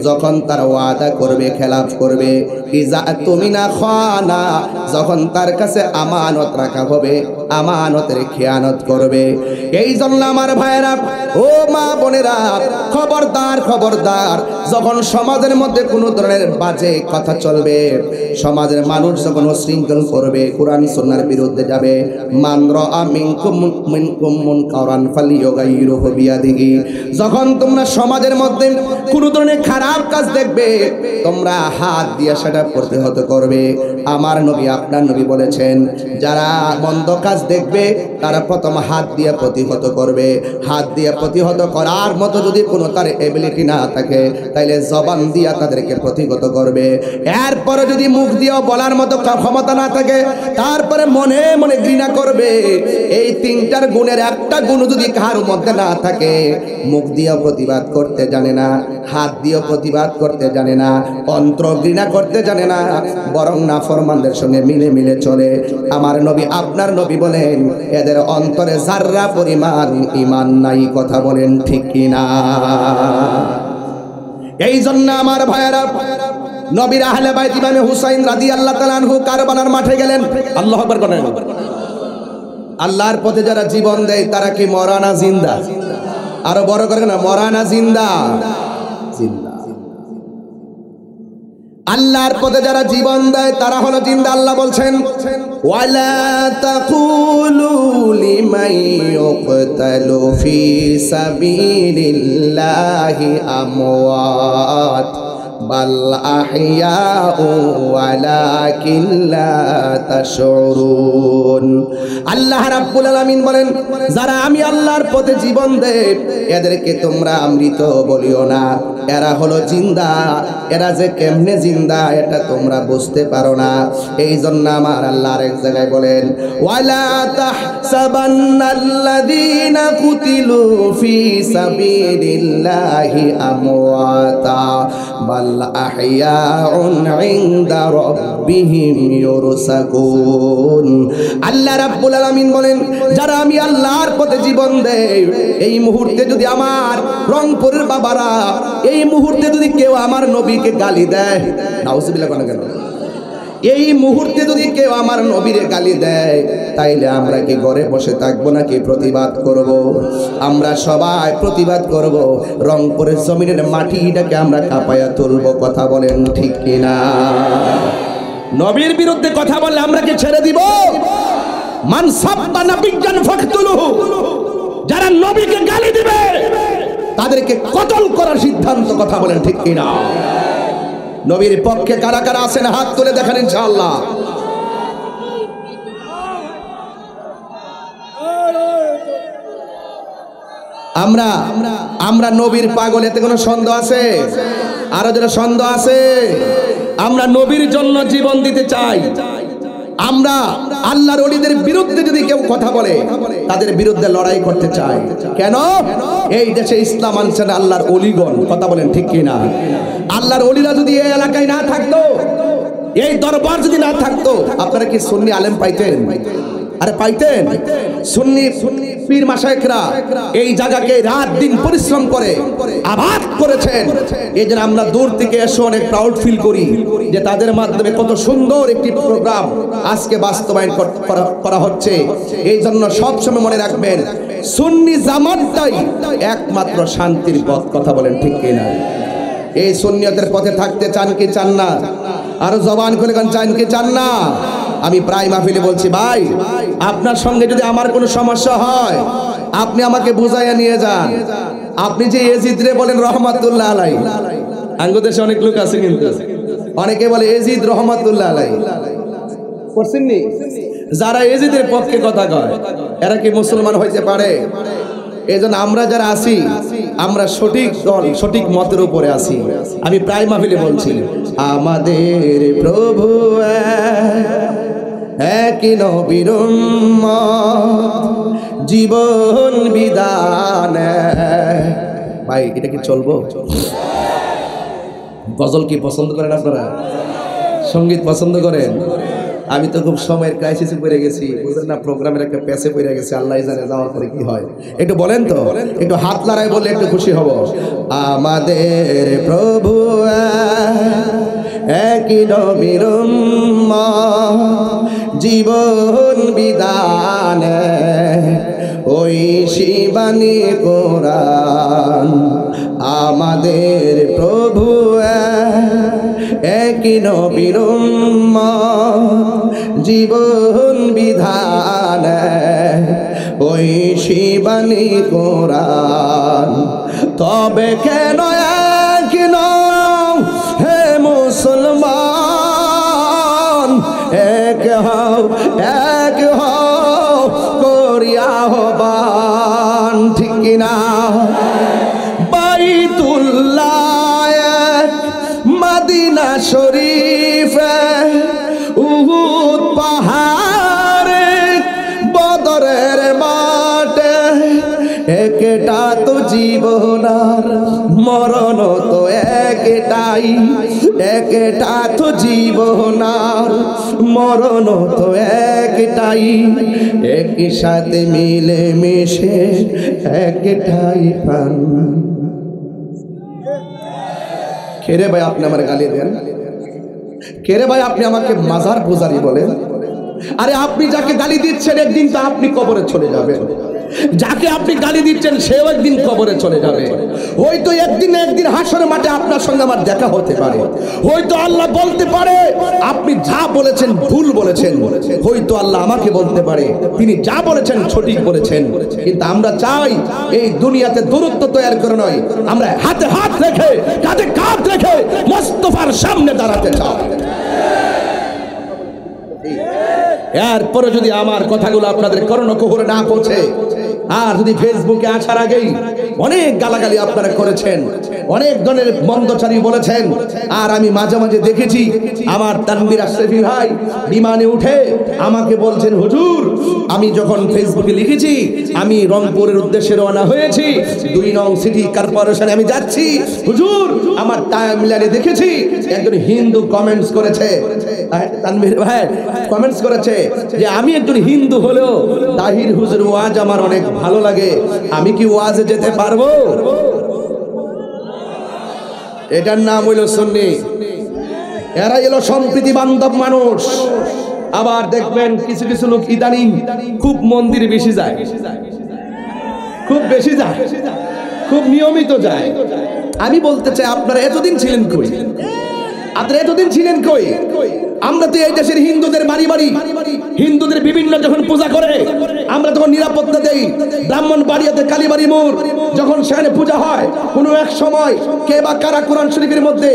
যখন তারা ওয়াদা করবে খেলাফ করবে, ইজা তুমিনা খানা, যখন তার কাছে আমানত রাখা হবে আমানতের খেয়ানত করবে। এই জন্য আমার ভাইয়েরা, ও মা বোনেরা, খবরদার খবরদার, যখন সমাজের মধ্যে কোনো ধরনের বাজে কথা চলবে, সমাজের মানুষ যখন উশৃঙ্খল করবে, কোরআন সুন্নাহর বিরুদ্ধে যাবে, মান রাআ মিনকুম মুনকারান ফালিয়ুগাইরুহু বিয়াদিহি, যখন তোমরা সমাজের মধ্যে কোনো ধরনের খারাপ কাজ দেখবে, তোমরা হাত দিয়ে সেটা প্রতিহত করবে। আমার নবী আপনার নবী বলেছেন, যারা মন্দ কাজ দেখবে তারা প্রথম হাত দিয়ে প্রতিহত করবে। হাত দিয়ে প্রতিহত করার মতো যদি কোনো তার এবিলিটি না থাকে, তাইলে জবান দিয়া তাদেরকে প্রতিহত করবে। এরপরে যদি মুখ দিয়েও বলার মতো ক্ষমতা না থাকে, তারপরে মনে মনে ঘৃণা করবে। এই তিনটার গুণের একটা গুণ যদি কারোর মধ্যে না থাকে, মুখ দিয়েও প্রতিবাদ করতে জানে না, হাত দিয়েও প্রতিবাদ করতে জানে না, অন্তর ঘৃণা করতে জানে না, বরং নাফরমানদের সঙ্গে মিলে মিলে চলে, আমার নবী আপনার নবী বলেন, এদের অন্তরে যাররা পরিমাণ ঈমান নাই। কথা বলেন ঠিক কিনা? এই জন্য আমার ভাইয়েরা, নবীর আহলে বাইত ইমামে হুসাইন রাদিয়াল্লাহু তাআলা আনহু কারবালার মাঠে গেলেন। আল্লাহু আকবার বলেন। আল্লাহর পথে যারা জীবন দেয় তারা কি মরা না জিন্দা? আরো বড় করে না, মরা না জিন্দা? জিন্দা। আল্লাহর পথে যারা জীবন দেয় তারা হলো জিন্দা। আল্লাহ বলছেন, ওয়ালা তাকুলু লিমান ইউকতালু ফি সাবিলিল্লাহি আমওয়াত বাল আহইয়াউ ওয়ালাকিন লা তাশউরুন। আল্লাহ রাব্বুল আলামিন বলেন, যারা আমি আল্লাহর পথে জীবন দেয় এদেরকে তোমরা মৃত বলিও না, এরা হলো জিন্দা। এরা যে কেমনে জিন্দা এটা তোমরা বুঝতে পারো না। এই জন্য আমার আল্লাহ আরেক জায়গায় বলেন, ওয়ালা তাহসাবান্নাল্লাযীনা কুতিলু ফি সাবিলিল্লাহি আমওয়াতা বাল আহইয়াউন ইনদা রাব্বিহিম ইউরসাকুন। আল্লাহ রাব্বুল আলামিন বলেন, যারা আমি আল্লাহর পথে জীবন দেয়, এই মুহূর্তে যদি আমার রংপুরের বাবারা, এই মুহূর্তে যদি কেউ আমার নবীকে গালি দেয়, নাউজুবিল্লাহ কোন কেন, এই মুহূর্তে যদি কেউ আমার নবীরে গালি দেয়, তাইলে আমরা কি ঘরে বসে থাকবো নাকি প্রতিবাদ করব? আমরা সবাই প্রতিবাদ করব। রংপুরের জমিনের মাটিটাকে আমরা কাঁপায়া তুলব। কথা বলেন ঠিক কিনা? নবীর বিরুদ্ধে কথা বললে আমরা কি ছেড়ে দিব? মান সাব্বা নাবিয়্যান ফাকতুলুহু, যারা নবীকে গালি দিবে তাদেরকে কতল করার সিদ্ধান্ত। কথা বলেন ঠিক কিনা? নবীর পক্ষে কারা কারা আছেন হাত তুলে দেখান ইনশাআল্লাহ। আমরা আমরা নবীর পাগল, এতে কোনো সন্দেহ আছে? আরো যারা সন্দেহ আছে, আমরা নবীর জন্য জীবন দিতে চাই। আমরা আল্লাহর ওলিদের বিরুদ্ধে যদি কেউ কথা বলে তাদের বিরুদ্ধে লড়াই করতে চাই। কেন? এই দেশে ইসলাম আনছেন আল্লাহর ওলিগণ। কথা বলেন ঠিক কিনা? আল্লাহর ওলিরা যদি এই এলাকায় না থাকতো, এই দরবার যদি না থাকতো, আপনারা কি সুন্নি আলেম পাইতেন? আরে পাইতেন। সুন্নি পীর মাশায়েখরা এই জায়গাকে রাত দিন পরিশ্রম করে আবাদ করেছেন। এই জন্য আমরা দূর থেকে এসে অনেক প্রাউড ফিল করি যে তাদের মাধ্যমে কত সুন্দর একটি প্রোগ্রাম আজকে বাস্তবায়ন করা হচ্ছে। এই জন্য সবসময় মনে রাখবেন, সুন্নি জামাতটাই একমাত্র শান্তির পথ। কথা বলেন ঠিক কিনা? এই সুন্নিয়তের পথে থাকতে চান কি চান না? আরো জবান খুলে চান কি চান না? আমি প্রায় মাহফিলে বলছি, ভাই আপনার সঙ্গে যদি আমার কোনো সমস্যা হয় আপনি আমাকে বুঝাইয়া নিয়ে যান। আপনি যে এজিদ রে বলেন রহমাতুল্লাহ আলাই, আঙ্গুদেশে অনেক লোক আছে কিন্তু অনেকে বলে এজিদ রহমাতুল্লাহ আলাই, করছেননি? যারা এজিদের পক্ষে কথা কয় এরা কি মুসলমান হইতে পারে? এই জন্য আমরা যারা আছি, আমরা সঠিক দল সঠিক মতের উপরে আছি। আমি প্রায় মাহফিলে বলছি, আমাদের প্রভু একই নবীর উম্মত, জীবন বিধান। ভাই এটা কি চলবো? গজল কি পছন্দ করেন আপনারা? সঙ্গীত পছন্দ করেন? আমি তো খুব সময়ের ক্রাইসিসে পড়ে গেছি, বুঝলেন না? প্রোগ্রামের একটা প্যাসে পড়ে গেছে, আল্লাহ জানে যাওয়ার পরে কি হয়। একটু বলেন তো, একটু হাত লড়াই বললে একটু খুশি হব। আমাদের প্রভু একই নবীর উম্মত, জীবন বিধান ওই শিবানী কোরআন। আমাদের প্রভু একই নবীর উম্মত, জীবন বিধান ওই শিবানী কোরআন। তবে কেন এক নও হে মুসলমান, এক হও করিয়া হবান। ঠিক কিনা? বাইতুল্লাহ মদিনা শরীফ, উহুদ পাহাড়ে, বদরের মাঠে, একটা তো জীবন আর মরণ তো একটাই, একটা তো জীবন আর মরণ তো একটাই, একই সাথে মিলে মিশে একটাই প্রাণ। কেরে ভাই আপনি আমার গালি দেন? কেরে ভাই আপনি আমাকে মাজার পূজারি বলেন? আরে আপনি যাকে গালি দিচ্ছেন একদিন তো আপনি কবরে চলে যাবেন। যাকে আপনি গালি দিচ্ছেন সেও একদিন কবরে চলে যাবে। হয়তো একদিন হাসরের মাঠে আপনার সঙ্গে আমার দেখা হতে পারে। হয়তো আল্লাহ বলতে পারে আপনি যা বলেছেন ভুল বলেছেন। হয়তো আল্লাহ আমাকে বলতে পারে তিনি যা বলেছেন সঠিক বলেছেন। কিন্তু আমরা চাই এই দুনিয়াতে দূরত্ব তৈরি করে নয়, আমরা হাতে হাত রেখে কাঁধে কাঁধ রেখে মোস্তফার সামনে দাঁড়াতে চাই। এরপরে যদি আমার কথাগুলো আপনাদের কর্ণকুহরে না পৌঁছে, আর যদি ফেসবুকে আসার আগেই অনেক গালাগালি আপনারা করেছেন, অনেক ধরনের মন্দচারী বলেছেন, আর আমি মাঝে মাঝে দেখেছি আমার তানভীর আশরাফি ভাই বিমানে উঠে আমাকে বলছেন, হুজুর আমি যখন ফেসবুকে লিখেছি আমি রংপুরের উদ্দেশ্যে রওনা হয়েছি, 2 নং সিটি কর্পোরেশনে আমি যাচ্ছি, হুজুর আমার টাইমলাইনে দেখেছি একজন হিন্দু কমেন্টস করেছে, তানভীর ভাই কমেন্টস করেছে যে আমি একজন হিন্দু হলেও তাহির হুজুর ওয়াজ আমার অনেক ভালো লাগে, আমি কি ওয়াজে যেতে পারবো? এটার নাম হইল সুন্নি। এরা এলো সম্প্রীতি বান্ধব মানুষ। আবার দেখবেন কিছু কিছু লোক ইদানিং খুব মন্দিরে বেশি যায়, খুব বেশি যায়, খুব নিয়মিত যায়। আমি বলতে চাই আপনারা এতদিন ছিলেন কই? আপনারা এতদিন ছিলেন কই? আমরা তো এই দেশের হিন্দুদের বাড়ি বাড়ি হিন্দুদের বিভিন্ন যখন পূজা করে আমরা তখন নিরাপত্তা দেই। ব্রাহ্মণবাড়িয়াতে কালীবাড়ি মোড় যখন সেখানে পূজা হয়, কোনো এক সময় কে বা কারা কোরআন শরীফের মধ্যে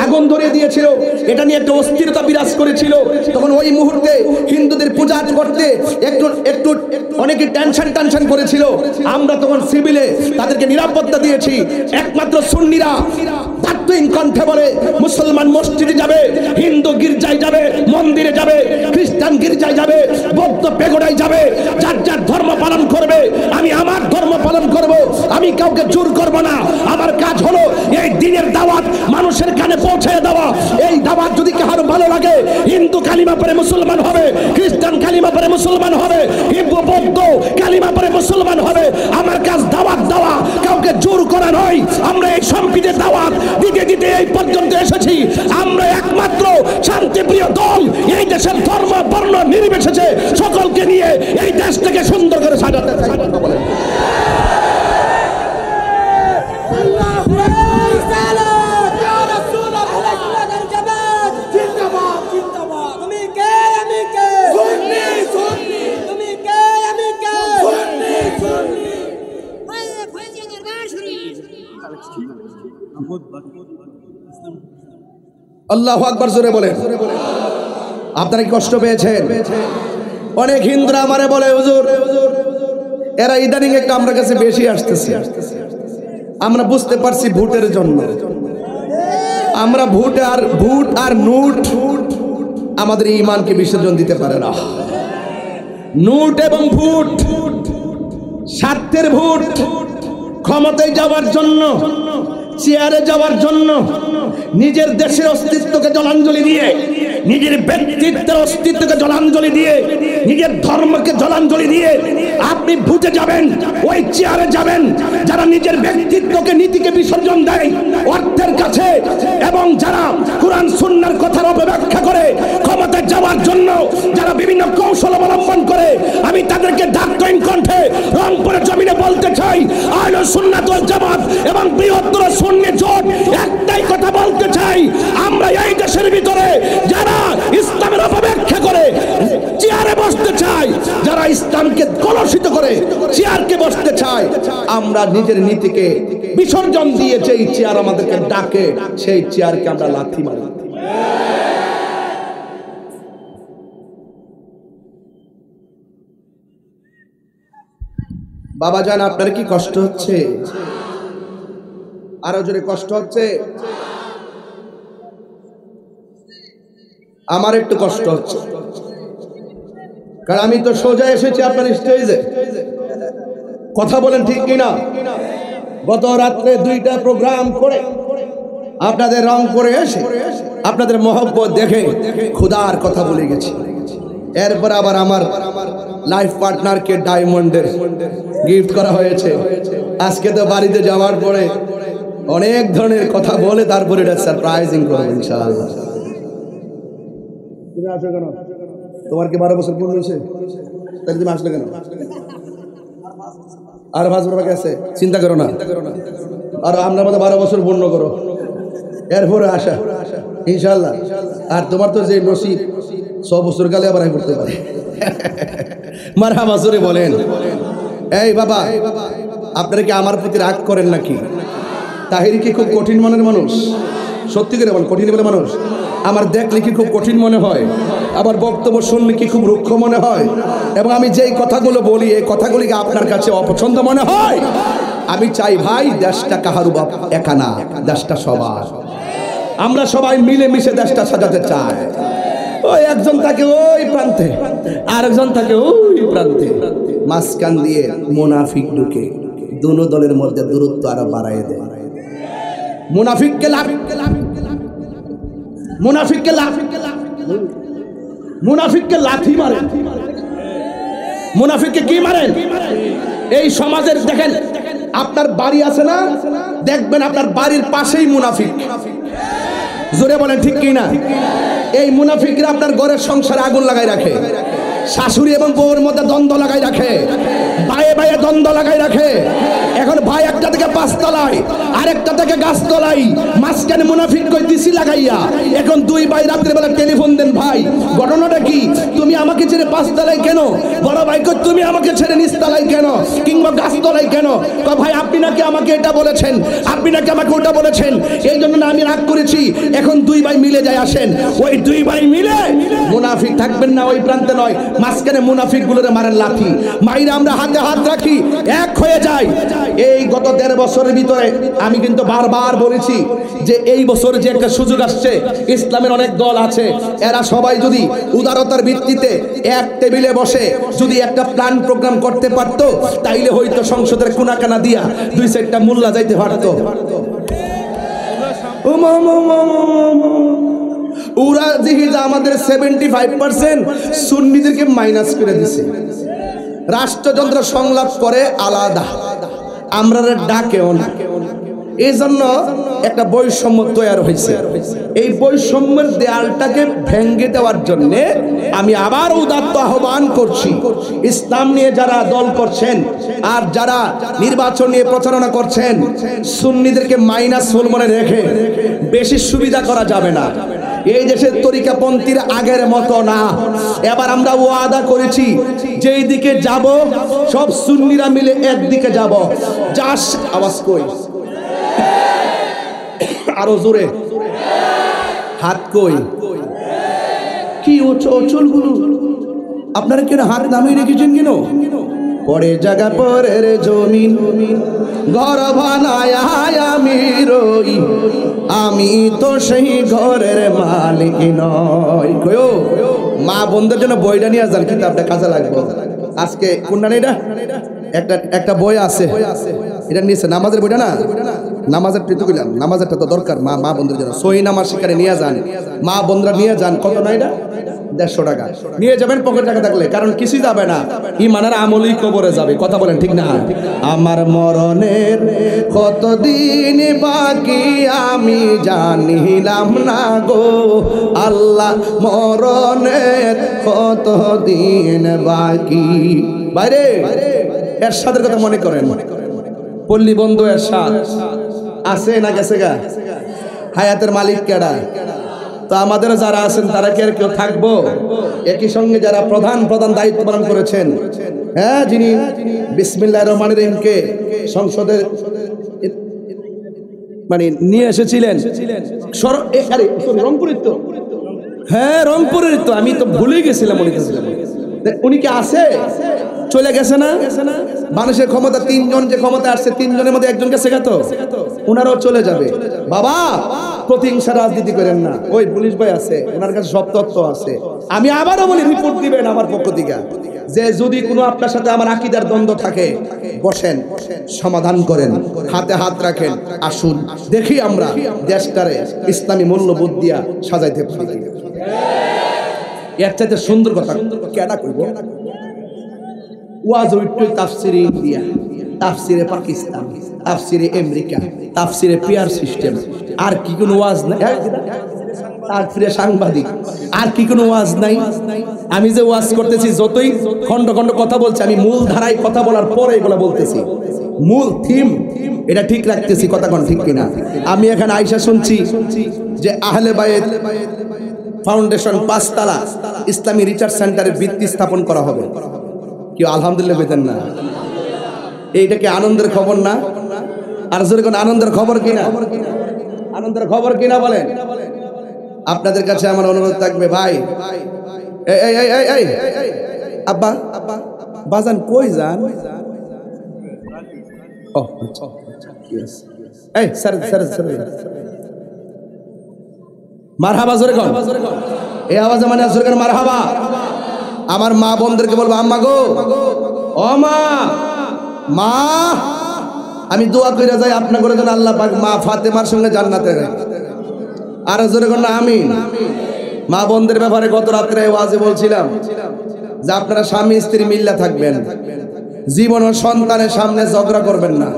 আগুন ধরিয়ে দিয়েছিল, এটা নিয়ে একটা অস্থিরতা বিরাজ করেছিল। তখন ওই মুহূর্তে হিন্দুদের পূজা করতে একটু একটু অনেকে টেনশন করেছিল। আমরা তখন সিভিলে তাদেরকে নিরাপত্তা দিয়েছি। একমাত্র সুন্নিরা তাত্ত্বিক কণ্ঠে বলে মুসলমান মসজিদে যাবে, হিন্দু গির্জায় যাবে, মন্দিরে যাবে, খ্রিস্টান গির্জায় যাবে, বৌদ্ধ পেগোডায় যাবে, যার যার ধর্ম পালন করবে। আমি আমার ধর্ম পালন করব, আমি কাউকে জোর করব না। আমার কাজ হলো এই দ্বীনের দাওয়াত মানুষের কানে পৌঁছে দেওয়া। এই দাওয়াত যদি কারো ভালো লাগে, হিন্দু কালিমা পড়ে মুসলমান হবে, খ্রিস্টান কালিমা পড়ে মুসলমান হবে, হিন্দু বৌদ্ধ কালিমা পড়ে মুসলমান হবে। আমার কাজ দাওয়াত দেওয়া, কাউকে জোর করা নয়। আমরা এই সম্প্রীতির দাওয়াত দিতে দিতে এই পর্যন্ত এসেছি। আমরা একমাত্র শান্তিপ্রিয় দল এই দেশের ধর্ম বর্ণ নির্বিশেষে সকলকে নিয়ে এই দেশটাকে সুন্দর করে সাজাতে চাই। আল্লাহু আকবার জোরে বলেন। আপনারা কি কষ্ট পেয়েছেন? অনেক হিন্দুরা আমারে বলে হুজুর এরা ইদানিং একটু আমরা কাছে বেশি আসতেছে। আমরা বুঝতে পারছি ভোটের জন্য। আমরা ভোট আর নোট আমাদের ঈমানকে বিসর্জন দিতে পারে না। নোট এবং ভোট স্বার্থের ভোট, ক্ষমতায় যাওয়ার জন্য, চেয়ারে যাওয়ার জন্য, নিজের দেশের অস্তিত্বকে জলাঞ্জলি দিয়ে, নিজের ব্যক্তিত্বের অস্তিত্বকে জলাঞ্জলি দিয়ে, নিজের ধর্মকে জলাঞ্জলি দিয়ে আপনি ভুটে যাবেন, ওই চেয়ারে যাবেন যারা নিজের ব্যক্তিত্বকে নীতিকে বিসর্জন দেয় অর্থের কাছে, এবং যারা কোরআন সুন্নাহর কথার অপব্যাখ্যা করে ক্ষমতায় যাওয়ার জন্য যারা বিভিন্ন কৌশল অবলম্বন করে। আমি তাদেরকে ডাকতইন কণ্ঠে রংপুরের জমিনে বলতে চাই, আহলে সুন্নাত ওয়াল জামাত এবং বৃহত্তর সুন্নি জোট একটাই কথা বলতে চাই, আমরা এই দেশের ভিতরে যারা ইসলামের অপব্যাখ্যা করে চেয়ারে বসতে চাই, যারা ইসলামকে কলুষিত করে চেয়ারকে বসতে চায়, আমরা নিজের নীতিকে বিসর্জন দিয়ে যেই চেয়ার আমাদেরকে ডাকে সেই চেয়ারকে আমরা লাথি মারি। বাবা জান আপনার কি কষ্ট হচ্ছে? আরো জোরে কষ্ট হচ্ছে? আমার একটু কষ্ট হচ্ছে, কারণ আমি তো সোজা এসেছি আপনার স্টেজে। কথা বলেন ঠিক কিনা? গত রাত্রে 2টা প্রোগ্রাম করে আপনাদের রং করে এসে আপনাদের মহব্বত দেখে খোদার কথা বলে গেছি। এরপর আবার আমার লাইফ পার্টনারকে ডায়মন্ডের গিফট করা হয়েছে। আজকে তো বাড়িতে যাওয়ার পরে অনেক ধরনের কথা বলে তারপরে এটা সারপ্রাইজিং করবো ইনশাআল্লাহ। তুমি আসো কেন? তোমার কি 12 বছর পূর্ণ হয়েছে? তাহলে তুমি আসলে কেন? আর 5 বছর বাকি আছে, চিন্তা করো না। আর আমরা মতো 12 বছর পূর্ণ করো, এরপরে আসা ইনশাআল্লাহ। আর তোমার তো যে নসিব 100 বছর কালে আবার করতে পারে। মারহাবা জোরে বলেন। এই বাবা আপনারা কি আমার প্রতি রাগ করেন নাকি? তাহিরি কি খুব কঠিন মনের মানুষ? সত্যি করে বলেন, কঠিন বলে মানুষ? আমার দেখলে কি খুব কঠিন মনে হয়? আবার বক্তব্য শুনলে কি খুব রুক্ষ মনে হয়? এবং আমি যেই কথাগুলো বলি এই কথাগুলিকে আপনার কাছে অপছন্দ মনে হয়? আমি চাই ভাই দেশটা কাহারু বাপ একা না, দেশটা সবার। আমরা সবাই মিলে মিশে দেশটা সাজাতে চাই। ওই একজন থাকে ওই প্রান্তে, আরেকজন থাকে ওই প্রান্তে, মাঝখান দিয়ে মুনাফিক ঢুকে দুনো দলের মধ্যে দূরত্ব আরো বাড়ায় দেয়। মুনাফিককে লাথি মারেন। মুনাফিককে কি মারেন? এই সমাজের দেখেন, আপনার বাড়ি আছে না, দেখবেন আপনার বাড়ির পাশেই মুনাফিক। জোরে বলেন ঠিক কি না? এই মুনাফিকরা আপনার ঘরের সংসারে আগুন লাগাই রাখে, শাশুড়ি এবং বউর মধ্যে দ্বন্দ্ব লাগাই রাখে, বায়ে বায়ে দ্বন্দ্ব লাগাই রাখে। এখন ভাই একটা থেকে 5 তলায়, আরেকটা থেকে গাছতলায়, মাঝখানে মুনাফিক কই দিছি লাগাইয়া। এখন দুই ভাই রাত্রে বেলা টেলিফোন দেন, ভাই ঘটনাটা কি? তুমি আমাকে ছেড়ে 5 তলায় কেন? বড় ভাই কই তুমি আমাকে ছেড়ে নিচ তলায় কেন, কিংবা গাছতলায় কেন? কয় ভাই আপনি নাকি আমাকে এটা বলেছেন, আপনি নাকি আমাকে ওটা বলেছেন, এই জন্য না আমি রাগ করেছি। এখন দুই ভাই মিলে যায়, আসেন ওই দুই ভাই মিলে, মুনাফিক থাকবেন না ওই প্রান্তে নয়, মাঝখানে মুনাফিক গুলোরে মারেন লাঠি মাইরা আমরা হাতে হাত রাখি, এক হয়ে যায়। এই গত 1.5 বছরের ভিতরে আমি কিন্তু বারবার বলেছি যে এই বছর যে একটা সুযোগ আসছে, ইসলামের অনেক দল আছে, এরা সবাই যদি উদারতার ভিত্তিতে এক টেবিলে বসে যদি একটা প্ল্যান প্রোগ্রাম করতে পারতো, তাইলে হয়তো সংসদের কোনাকানা দিয়া 2-4টা মোল্লা যাইতে পারতো। ওরা দেখি যে আমাদের 75% সুন্নিদেরকে মাইনাস করে দিছে, রাষ্ট্রযন্ত্র সংলাপ করে আলাদা, আমরা ডাকেও না। এই জন্য একটা বৈষম্য তৈরি হয়েছে। এই বৈষম্যের দেয়ালটাকে ভেঙে দেওয়ার জন্য আমি আবার উদাত্ত আহ্বান করছি, ইসলাম নিয়ে যারা দল করছেন আর যারা নির্বাচন নিয়ে প্রচারণা করছেন, সুন্নিদেরকে মাইনাস ফুল মনে রেখে বেশি সুবিধা করা যাবে না। এই দেশের তরিকাপন্থীর আগের মতো না। এবার আমরা ওয়াদা করেছি যেই দিকে যাব সব সুন্নিরা মিলে একদিকে যাব। যাস আওয়াজ কই, আরো জোরে হাত কই, কি চুলগুলো আপনারা কেন হাত নামিয়ে রেখেছেন কেন? পরে জায়গা পরের জমিন ঘর বানায় আমি রই, আমি তো সেই ঘরের মালিক নই। কয়ো মা বন্ধুর জন্য বইটা নিয়ে যান, কিতাবটা কাজে লাগবে আজকে। কোনটা এটা একটা বই আছে, এটা নিচে নামাজের বইটা না, নামাজের তো কইলাম, নামাজেরটা তো দরকার মা বন্ধুর জন্য। সহি নামাজ শিকারে নিয়ে যান, মা বন্ধুরা নিয়ে যান। কত না এটা? 150 টাকা নিয়ে যাবেন পকেট টাকা থাকলে, কারণ কিছুই যাবে না, ইমানের আমলই কবরে যাবে। কথা বলেন ঠিক না? আমার মরণের কতদিন বাকি আমি জানিলাম না গো আল্লাহ, মরণের কতদিন বাকি। বাইরে এরশাদের কথা মনে করেন, পল্লী বন্ধু এরশাদ আছে না গেছে গা? হায়াতের মালিক কেডা? তো আমাদের যারা আছেন তারা কি আর কেউ থাকবো? একই সঙ্গে যারা প্রধান দায়িত্ব পালন করেছেন, হ্যাঁ, যিনি বিসমিল্লাহির রহমানির রহিমকে সংসদে মানে নিয়ে এসেছিলেন, রংপুরের তো, হ্যাঁ রংপুরের তো, আমি তো ভুলে গেছিলাম। উনি কি আছে? চলে গেছে না? মানুষের ক্ষমতা 3 জন, যে ক্ষমতা আসছে 3 জনের মধ্যে একজনকে শেখাতো, উনারাও চলে যাবে। বাবা প্রতিহিংসা রাজনীতি করেন না, ওই পুলিশ ভাই আছে, ওনার কাছে সব তথ্য আছে। আমি আবারও বলি, রিপোর্ট দিবেন আমার পক্ষ থেকে, যে যদি কোনো আপনার সাথে আমার আকীদার দ্বন্দ্ব থাকে, বসেন, সমাধান করেন, হাতে হাত রাখেন, আসুন দেখি আমরা দেশটারে ইসলামী মূল্যবোধ দিয়া সাজাইতে পারি। এর চাইতে সুন্দর কথা কেডা কইব? ওয়াজ উইট্টু তাফসিরে ইন্ডিয়া, তাফসিরে পাকিস্তান, তাফসিরে আমেরিকা, তাফসিরে পিয়ার সিস্টেম, আর কি কোনো ওয়াজ নাই? তাফসিরে সাংবাদিক, আর কি কোনো ওয়াজ নাই? আমি যে ওয়াজ করতেছি, যতই খন্ড খন্ড কথা বলছি, আমি মূল ধারায় কথা বলার পরে এগুলো বলতেছি, মূল থিম এটা ঠিক রাখতেছি। কথা কোন ঠিক কিনা? আমি এখানে আইসা শুনছি যে আহলে বায়েত ফাউন্ডেশন 5 তলা ইসলামী রিসার্চ সেন্টারের ভিত্তি স্থাপন করা হবে। কেউ আলহামদুলিল্লাহ বেতেন না? এইটা কি আনন্দের খবর না? আর জোরে কোন আনন্দের খবর কিনা? আনন্দের খবর কিনা বলেন? আপনাদের কাছে আমার অনুরোধ থাকবে, ভাই এই আব্বা বাজান কই যান? ও এই স্যার মারহাবা জোরে কোন, এই আওয়াজে মানে জোরে কোন মারহাবা। আমার মা বোনদেরকে বলবো, আম্মা গো, ও মা, আমি দোয়া করে যাই আপনার করে যেন আল্লাহ পাক মা ফাতেমার সঙ্গে জান্নাতে যায়। আর জোরে কোন আমিন। মা বোনদের ব্যাপারে গত রাত্রে ওয়াজে বলছিলাম যে আপনারা স্বামী স্ত্রী মিল্লা থাকবেন, জীবন ও সন্তানের সামনে ঝগড়া করবেন না।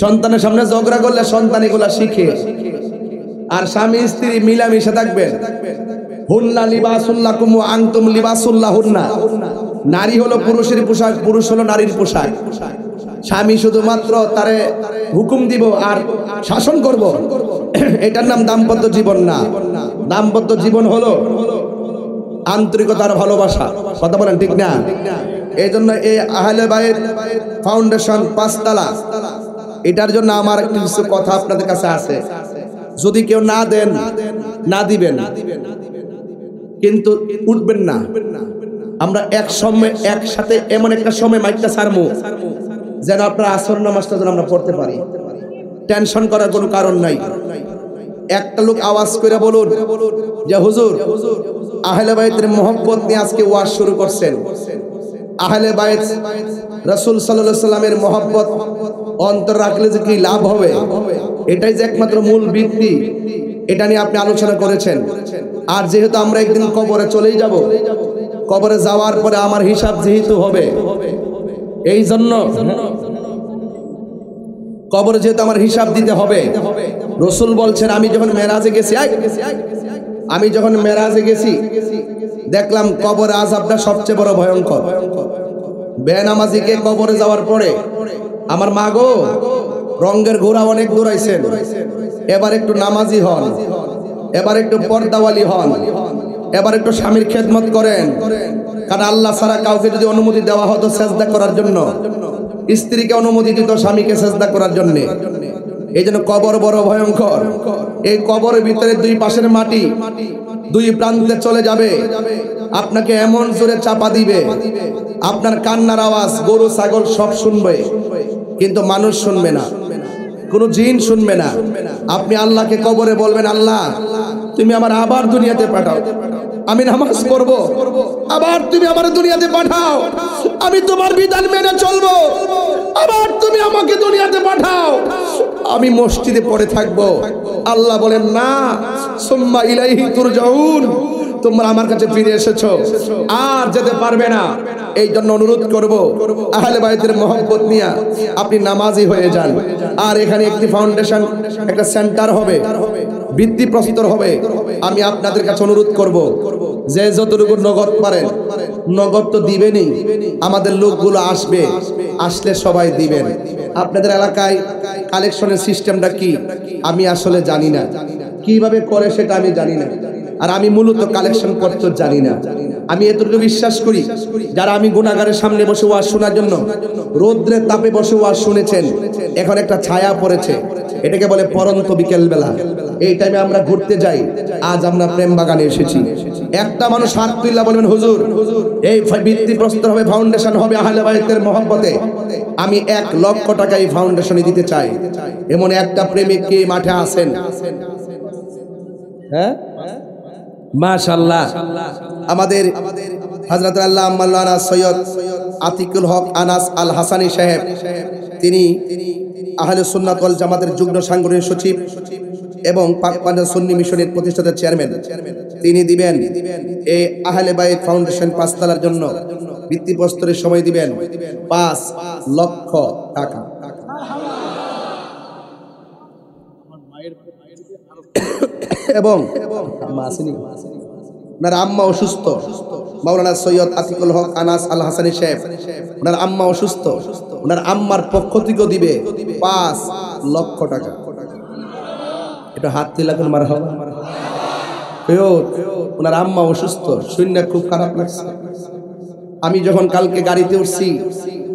সন্তানের সামনে ঝগড়া করলে সন্তান এগুলা শিখে। আর স্বামী স্ত্রী মিলামিশে থাকবেন। হুন্না লিবাসুল্লাকুম ওয়া আনতুম লিবাসুল্লাহুন্না। নারী হলো পুরুষের পোশাক, পুরুষ হলো নারীর পোশাক। স্বামী শুধুমাত্র তারে হুকুম দিব আর শাসন করব, এটার নাম দাম্পত্য জীবন না। দাম্পত্য জীবন হলো আন্তরিকতার ভালোবাসা। কথা বলেন ঠিক না? এই জন্য এই আহলে বাইত ফাউন্ডেশন 5 তালা, এটার জন্য আমার কিছু কথা আপনাদের কাছে আছে। যদি কেউ না দেন, না দিবেন, কিন্তু উঠবেন না। আমরা এক সময় একসাথে এমন একটা সময় মাইকটা ছাড়বো যেন আপনার আসর নামাজটা যেন আমরা পড়তে পারি। টেনশন করার কোনো কারণ নাই। একটা লোক আওয়াজ করে বলুন যে হুজুর আহলে বাইতের মহব্বত নিয়ে আজকে ওয়াজ শুরু করছেন। আহলে বাইত রাসূল সাল্লাল্লাহু আলাইহি সাল্লামের মহব্বত অন্তর রাখলে যে কি লাভ হবে, এটাই যে একমাত্র মূল ভিত্তি, এটা নিয়ে আপনি আলোচনা করেছেন। আর যেহেতু আমরা একদিন কবরে চলেই যাব, কবরে যাওয়ার পরে আমার হিসাব যেহেতু হবে, এই জন্য কবরে যেহেতু আমার হিসাব দিতে হবে, রাসূল বলছেন আমি যখন মেরাজে গেছি দেখলাম কবরে আযাবটা সবচেয়ে বড় ভয়ঙ্কর। বেনামাজিকে কবরে যাওয়ার পরে আমার মা গো রঙের ঘোড়া অনেক দৌড়াইছেন, এবার একটু নামাজি হন, এবার একটু পর্দাওয়ালি হন, এবার একটু স্বামীর খেদমত করেন। কারণ আল্লাহ ছাড়া কাউকে যদি অনুমতি দেওয়া হতো সেজদা করার জন্য, স্ত্রীকে অনুমতি দিত স্বামীকে সেজদা করার জন্য। এই জন্য কবর বড় ভয়ঙ্কর। এই কবরের ভিতরে দুই পাশের মাটি দুই প্রান্তে চলে যাবে, আপনাকে এমন জোরে চাপা দিবে, আপনার কান্নার আওয়াজ গরু ছাগল সব শুনবে, কিন্তু মানুষ শুনবে না, কোনো জিন শুনবে না। আপনি আল্লাহকে কবরে বলবেন, আল্লাহ তুমি আমার আবার দুনিয়াতে পাঠাও, আমি নামাজ পড়ব, আবার তুমি আমার দুনিয়াতে পাঠাও, আমি তোমার বিধান মেনে চলবো, আবার তুমি আমাকে দুনিয়াতে পাঠাও, আমি মসজিদে পড়ে থাকবো। আল্লাহ বলেন না, সুম্মা ইলাইহি তুরজাউন, তোমরা আমার কাছে ফিরে এসেছো, আর যেতে পারবে না। এই জন্য অনুরোধ করব আহলে বাইতের মহব্বত নিয়ে আপনি নামাজি হয়ে যান। আর এখানে একটি ফাউন্ডেশন, একটা সেন্টার হবে, ভিত্তি প্রস্তর হবে। আমি আপনাদের কাছে অনুরোধ করব যে যতটুকু নগদ পারেন নগদ তো দিবেনই, আমাদের লোকগুলো আসবে, আসলে সবাই দিবেন। আপনাদের এলাকায় কালেকশনের সিস্টেমটা কি আমি আসলে জানি না, কিভাবে করে সেটা আমি জানি না। আর আমি মূলত কালেকশন করতে জানি না। আমি এতটুকু বিশ্বাস করি, যারা আমি গুনাহগারের সামনে বসে ওয়াজ শোনার জন্য রৌদ্রের তাপে বসে ওয়াজ শুনেছেন, এখন একটা ছায়া পড়েছে, এটাকে বলে পরন্ত বিকেল বেলা। এই টাইমে আমরা ঘুরতে যাই, আজ আমরা প্রেম বাগানে এসেছি। একটা মানুষ হাত তুললা বলবেন হুজুর এই ভিত্তি প্রস্তর হবে, ফাউন্ডেশন হবে আহলে বাইতের মহব্বতে, আমি 1 লক্ষ টাকা এই ফাউন্ডেশনে দিতে চাই। এমন একটা প্রেমিক কি মাঠে আছেন? হ্যাঁ মাশাআল্লাহ। আমাদের হযরত আল্লাহ মাওলানা সৈয়দ আতিকুল হক আনাস আল হাসানী সাহেব, তিনি আহলে সুন্নাত ওয়াল জামাতের যুগ্ম সাংগঠনিক সচিব এবং পাক পাঞ্জাব সুন্নি মিশনের প্রতিষ্ঠাতা চেয়ারম্যান। তিনি দিবেন এই আহলে বাইত ফাউন্ডেশন 5 তলার জন্য ভিত্তিপ্রস্তরের সময় দিবেন 5 লক্ষ টাকা। এবং ওনার আম্মা অসুস্থ, মাওলানা সৈয়দ আতিকুল হক আনাস আল হাসানী সাহেব, ওনার আম্মা অসুস্থ, ওনার আম্মার পক্ষ থেকেও দিবে 5 লক্ষ টাকা। এটা হাত দিয়ে লাগুন মারহাবা। ওনার আম্মা অসুস্থ, শুনে খুব খারাপ লাগছে। আমি যখন কালকে গাড়িতে উঠছি,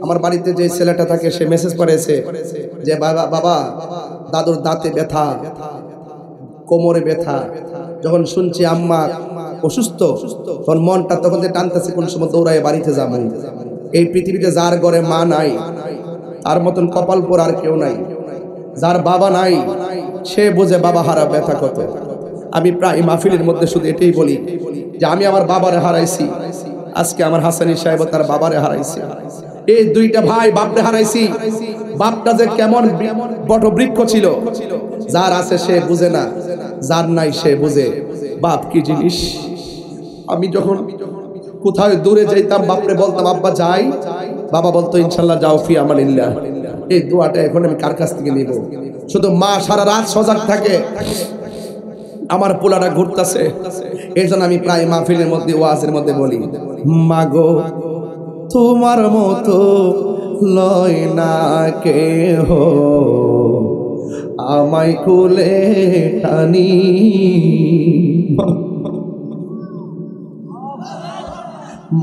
আমার বাড়িতে যে ছেলেটা থাকে সে মেসেজ করেছে যে বাবা দাদুর দাঁতে ব্যথা, কোমরে ব্যথা। যখন শুনছি আম্মা অসুস্থ, তখন মনটা তখন টানতেছে কোন সময় দৌড়ায় বাড়িতে যাবো। এই পৃথিবীতে যার ঘরে মা নাই তার মতন কপাল পর আর কেউ নাই। যার বাবা নাই সে বোঝে বাবা হারা ব্যথা কত। আমি প্রায় মাহফিলের মধ্যে শুধু এটাই বলি যে আমি আমার বাবারে হারাইছি, আজকে আমার হাসানী সাহেব তার বাবারে হারাইছে। এই দুইটা ভাই বাপরে হারাইছি। বাপটা যে কেমন বট বৃক্ষ ছিল, যার আছে সে বুঝে না, যার নাই সে বুঝে বাপ কি জিনিস। আমি যখন কোথায় দূরে যাইতাম বাপরে বলতাম আব্বা যাই, বাবা বলতো ইনশাল্লাহ যাও ফি আমানিল্লাহ। এই দোয়াটা এখন আমি কার কাছ থেকে নিব? শুধু মা সারা রাত সজাগ থাকে, আমার পোলাটা ঘুরতেছে। এই জন্য আমি প্রায় মাহফিলের মধ্যে ওয়াজের মধ্যে বলি, মা গো তোমার মতো লয় না কেহ আমায় কোলে টানি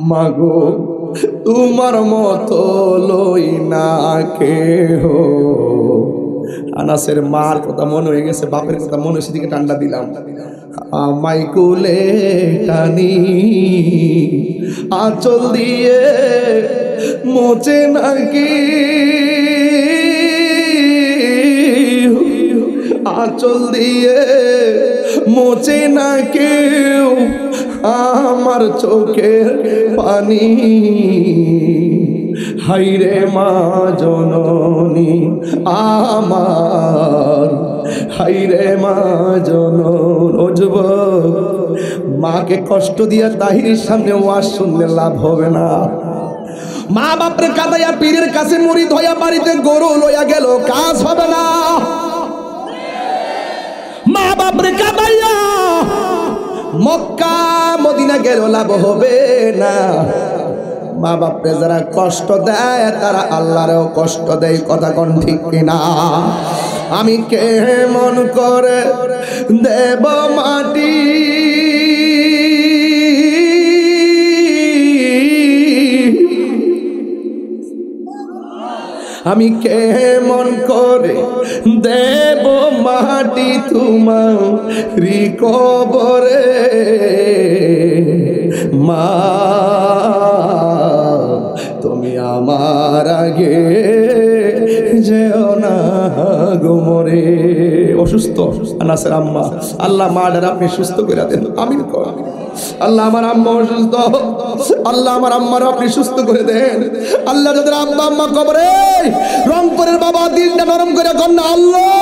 মাগো তোমার মতো লই না কেহ। আনাসের মার কথা মনে হয়ে গেছে, বাপের কথা মনে হয়েছে, দিকে ঠান্ডা দিলাম। আমায় কোলে টানি আঁচল দিয়ে মোচে নাকি, আঁচল দিয়ে মোচে না কেউ আমার চোখের পানি। হাইরে মা জননী আমার, হাইরে মা জনন। ও যুবক, মাকে কষ্ট দিয়া তাহিরের সামনে ওয়াজ শুনলে লাভ হবে না। মা বাপরে কাঁদাইয়া পীরের কাছে মুরিদ হইয়া বাড়িতে গরু লইয়া গেল, কাজ হবে না। মা বাপরে কাঁদাইয়া মক্কা মদিনা গেল, লাভ হবে না। মা বাপরে যারা কষ্ট দেয় তারা আল্লাহরেও কষ্ট দেয়, কথা কোন ঠিক কিনা? আমি কেমন করে দেব মাটি আমি কেমন করে দেব মাটি তোমারি কবরে মা, তুমি আমার আগে যেও না গো মরে। অসুস্থ আনাসের আম্মা, আল্লাহ মাডার আপনি সুস্থ করে দেন, আমিন কর। আল্লাহ আমার আম্মা অসুস্থ, আল্লাহ আমার আম্মার আপনি সুস্থ করে দেন। আল্লাহ যাদের আব্বা আম্মা কবরে, রংপুরের বাবা দিলটা নরম করে কন্যা আল্লাহ।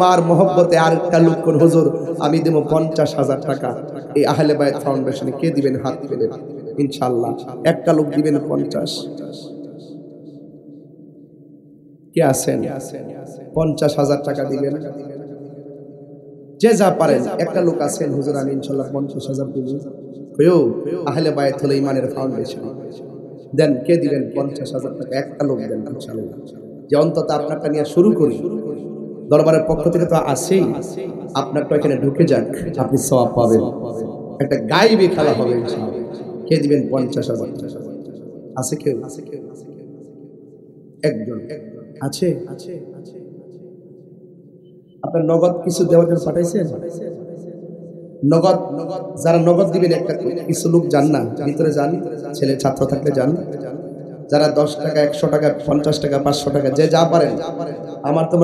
মার মহব্বতে আরেকটা লোক কোন হুজুর আমি দেব 50,000 টাকা এই আহলে বায়াত ফাউন্ডেশনে। কে দিবেন? হাত তুলেন ইনশাআল্লাহ। একটা লোক দিবেন 50। কে আছেন? 50,000 টাকা দিবেন যে যা পারেন। একটা লোক আছেন, হুজুর আমি ইনশাআল্লাহ 50,000 দিব। কইও আহলে বায়াত হলো ইমানের ফাউন্ডেশন, দেন। কে দিবেন 50,000 টাকা? একটা লোক দেন ইনশাআল্লাহ, যে অন্তত আপনারটা নিয়ে শুরু করি। দরবারের পক্ষ থেকে তো আসেই, আপনারটা এখানে ঢুকে যাক, আপনি সওয়াব পাবেন। একটা গাইবে খেলা হবে ইনশাআল্লাহ। কে দিবেন 50,000 টাকা? আছে কেউ? একজন আছে? আপনার নগদ কিছু দেওয়ার জন্য পাঠাইছেন? নগদ যারা নগদ দিবেন, একটা কিছু লোক যান না ভিতরে, যান, ছেলে ছাত্র থাকলে যান। যারা 10 টাকা, 100 টাকা, 50 টাকা, 500 টাকা, যে যা পারেন। আমার তো